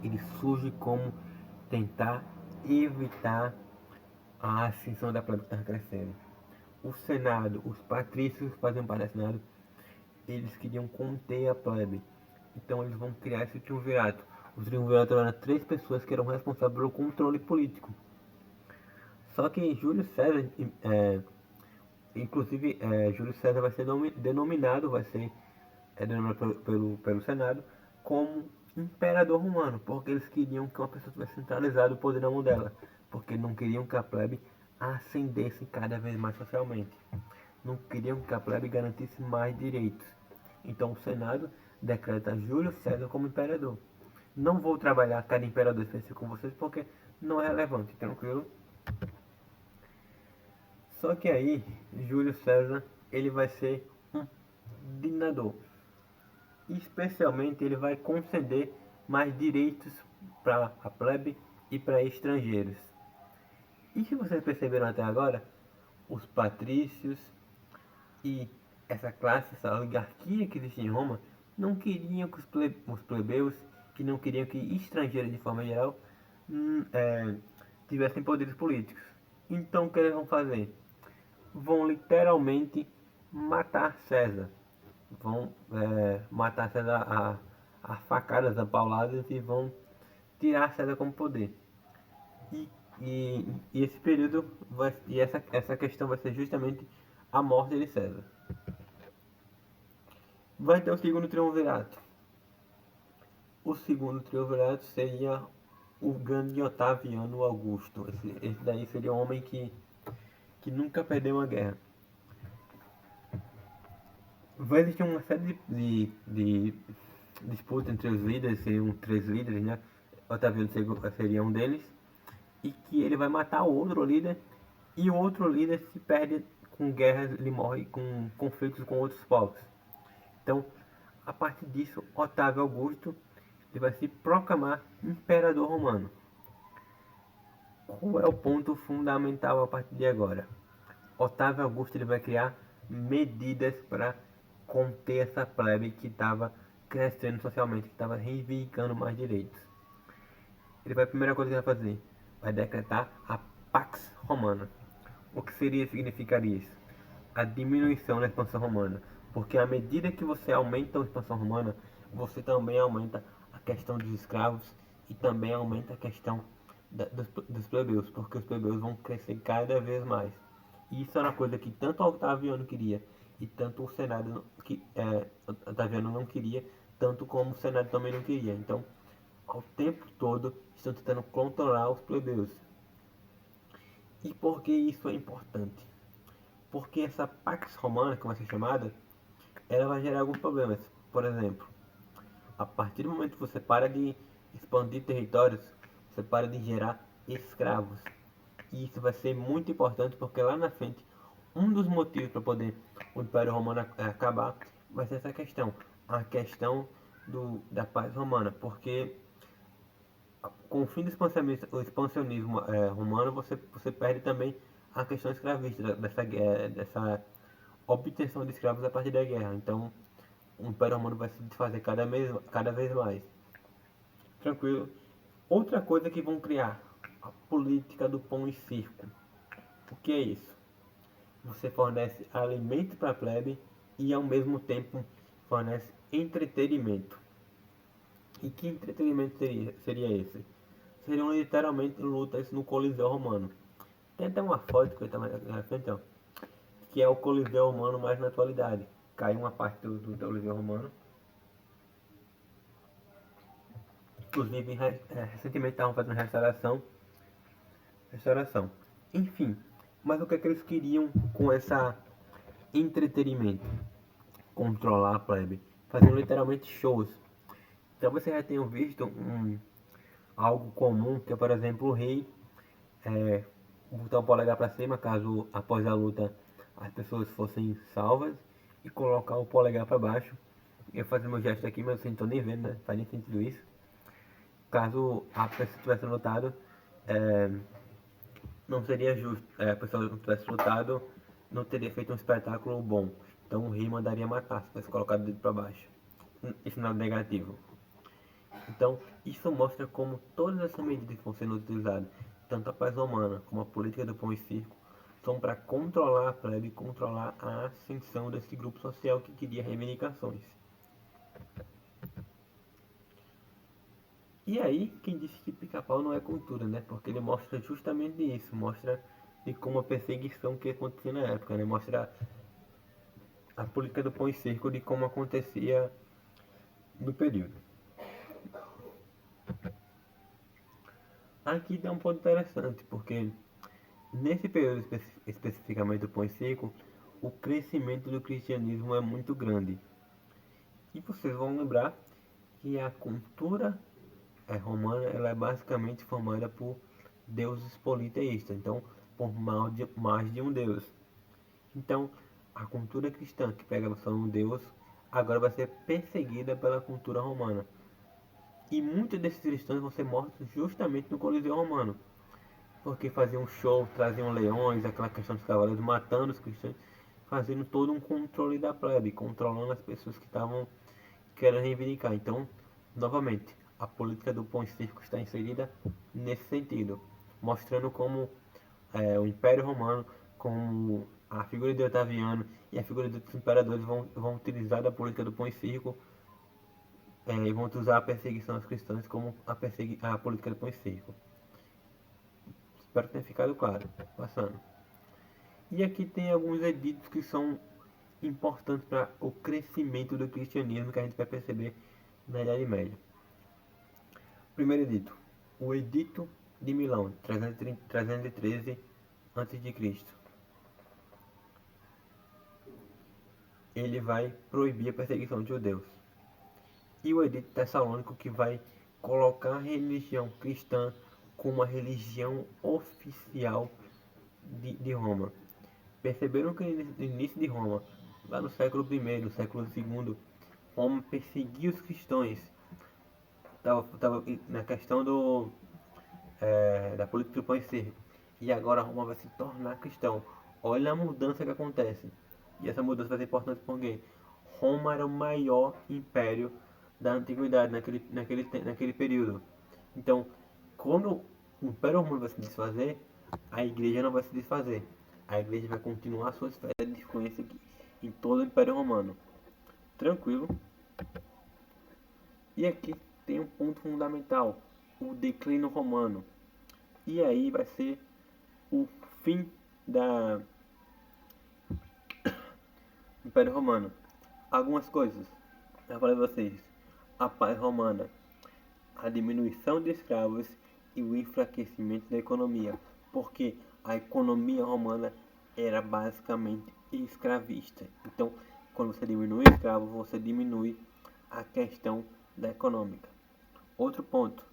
ele surge como tentar evitar a ascensão da plebe que estava crescendo. O Senado, os patrícios que faziam parte do Senado, eles queriam conter a plebe. Então eles vão criar esse triunvirato. O triunvirato era três pessoas que eram responsáveis pelo controle político. Só que Júlio César, inclusive Júlio César vai ser denominado pelo Senado como imperador romano, porque eles queriam que uma pessoa tivesse centralizado o poder na mão dela, porque não queriam que a plebe ascendesse cada vez mais socialmente. não queriam que a plebe garantisse mais direitos. Então o Senado decreta Júlio César como imperador. Não vou trabalhar cada imperador específico com vocês porque não é relevante, tranquilo? Só que aí, Júlio César, ele vai ser um ditador. Especialmente, ele vai conceder mais direitos para a plebe e para estrangeiros. E se vocês perceberam até agora, os patrícios e essa classe, essa oligarquia que existe em Roma, não queriam que os plebeus, que não queriam que estrangeiros de forma geral tivessem poderes políticos. Então o que eles vão fazer? Vão literalmente matar César. Vão matar César a facadas, a pauladas e vão tirar César como poder. E, e esse período e essa questão vai ser justamente a morte de César. Vai ter o segundo triunvirato. O segundo triunvirato seria o grande Otaviano Augusto. Esse daí seria um homem que nunca perdeu uma guerra. Vai existir uma série de disputa entre os líderes, seriam 3 líderes, né? Otaviano seria um deles. E que ele vai matar o outro líder. E o outro líder se perde com guerras, ele morre com conflitos com outros povos. Então, a partir disso, Otávio Augusto ele vai se proclamar imperador romano. Qual é o ponto fundamental a partir de agora? Otávio Augusto ele vai criar medidas para conter essa plebe que estava crescendo socialmente, que estava reivindicando mais direitos. Ele vai, a primeira coisa que ele vai fazer, vai decretar a Pax Romana. O que significaria isso? A diminuição da expansão romana. Porque à medida que você aumenta a expansão romana, você também aumenta a questão dos escravos e também aumenta a questão dos plebeus, porque os plebeus vão crescer cada vez mais. E isso era uma coisa que tanto Octaviano queria e tanto o Senado Octaviano não queria, tanto como o Senado também não queria. Então, ao tempo todo, estão tentando controlar os plebeus. E por que isso é importante? Porque essa Pax Romana, como vai ser chamada, ela vai gerar alguns problemas. Por exemplo, a partir do momento que você para de expandir territórios, você para de gerar escravos. E isso vai ser muito importante porque lá na frente, um dos motivos para poder o Império Romano acabar vai ser essa questão. A questão da paz romana. Porque com o fim do expansionismo romano, você perde também a questão escravista, dessa obtenção de escravos a partir da guerra. Então, o Império Romano vai se desfazer cada vez mais. Tranquilo. Outra coisa que vão criar, a política do pão e circo. O que é isso? Você fornece alimento para a plebe e ao mesmo tempo fornece entretenimento. E que entretenimento seria esse? Seriam literalmente lutas no Coliseu Romano. Tem até uma foto que eu estava na frente, ó, que é o Coliseu Romano mais na atualidade. Caiu uma parte do Coliseu Romano. Inclusive, recentemente estavam fazendo restauração. Enfim, mas o que é que eles queriam com essa entretenimento? Controlar a plebe. Fazendo literalmente shows. Então você já tem visto algo comum, que é, por exemplo, o rei botar o polegar para cima, caso após a luta as pessoas fossem salvas, e colocar o polegar para baixo. Eu fazer meu gesto aqui, mas vocês não estão nem vendo, né? Faz nem sentido isso. Caso a pessoa tivesse lutado, não seria justo. A pessoa não tivesse lutado, não teria feito um espetáculo bom. Então o rei mandaria matar se tivesse colocado o dedo para baixo. Isso não é negativo. Então, isso mostra como todas essas medidas que vão sendo utilizadas, tanto a paz romana como a política do pão e circo, são para controlar a plebe e controlar a ascensão desse grupo social que queria reivindicações. E aí, quem disse que pica-pau não é cultura, né? Porque ele mostra justamente isso, mostra de como a perseguição que acontecia na época, né? Mostra a política do pão e circo de como acontecia no período. Aqui tem um ponto interessante, porque nesse período especificamente do pão e circo, o crescimento do cristianismo é muito grande. E vocês vão lembrar que a cultura romana ela é basicamente formada por deuses politeístas, então por mais de um deus. Então a cultura cristã que pega só um deus agora vai ser perseguida pela cultura romana. E muitos desses cristãos vão ser mortos justamente no Coliseu Romano, porque faziam show, traziam leões, aquela questão dos cavaleiros, matando os cristãos, fazendo todo um controle da plebe, controlando as pessoas que estavam querendo reivindicar. Então, novamente, a política do pão e circo está inserida nesse sentido, mostrando como o Império Romano, como a figura de Otaviano e a figura dos imperadores vão utilizar a política do pão e circo e vão usar a perseguição aos cristãos como a política do pão e circo. Espero que tenha ficado claro. Passando. E aqui tem alguns editos que são importantes para o crescimento do cristianismo que a gente vai perceber na Idade Média. Primeiro edito, o Edito de Milão, 313 a.C. Ele vai proibir a perseguição de judeus. E o Edito Tessalônico, que vai colocar a religião cristã como a religião oficial de Roma. Perceberam que no início de Roma, lá no século I, no século II, Roma perseguia os cristãos. Tava na questão da política do pão e circo. E agora Roma vai se tornar cristão. Olha a mudança que acontece. E essa mudança vai ser importante porque Roma era o maior império da antiguidade naquele período. Então, quando o Império Romano vai se desfazer, a igreja não vai se desfazer. A igreja vai continuar a sua esfera de influência em todo o Império Romano. Tranquilo? E aqui tem um ponto fundamental, o declínio romano. E aí vai ser o fim do Império Romano. Algumas coisas, eu falei pra vocês, a paz romana, a diminuição de escravos e o enfraquecimento da economia, porque a economia romana era basicamente escravista. Então, quando você diminui o escravo, você diminui a questão da econômica. Outro ponto,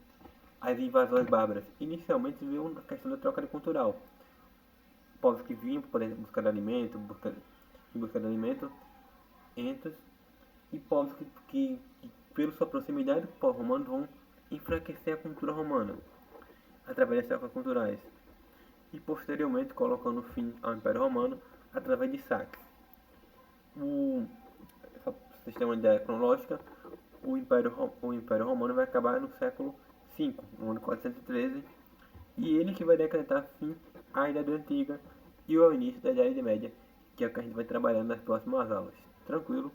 as invasões bárbaras. Inicialmente veio a questão da troca cultural. Povos que vinham para buscar alimento, em busca de alimento, entre e povos que pela sua proximidade com o povo romano, vão enfraquecer a cultura romana através das trocas culturais e posteriormente colocando fim ao Império Romano através de saques. Só para vocês terem uma ideia cronológica, o Império Romano vai acabar no século V, no ano 413, e ele que vai decretar fim à Idade Antiga e ao início da Idade Média, que é o que a gente vai trabalhando nas próximas aulas. Tranquilo?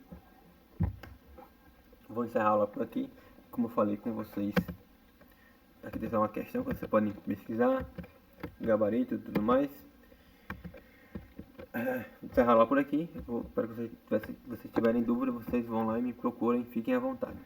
Vou encerrar a aula por aqui. Como eu falei com vocês, aqui tem uma questão que vocês podem pesquisar, gabarito e tudo mais. Vou encerrar a aula por aqui. Espero que vocês tiverem dúvida, vocês vão lá e me procurem, fiquem à vontade.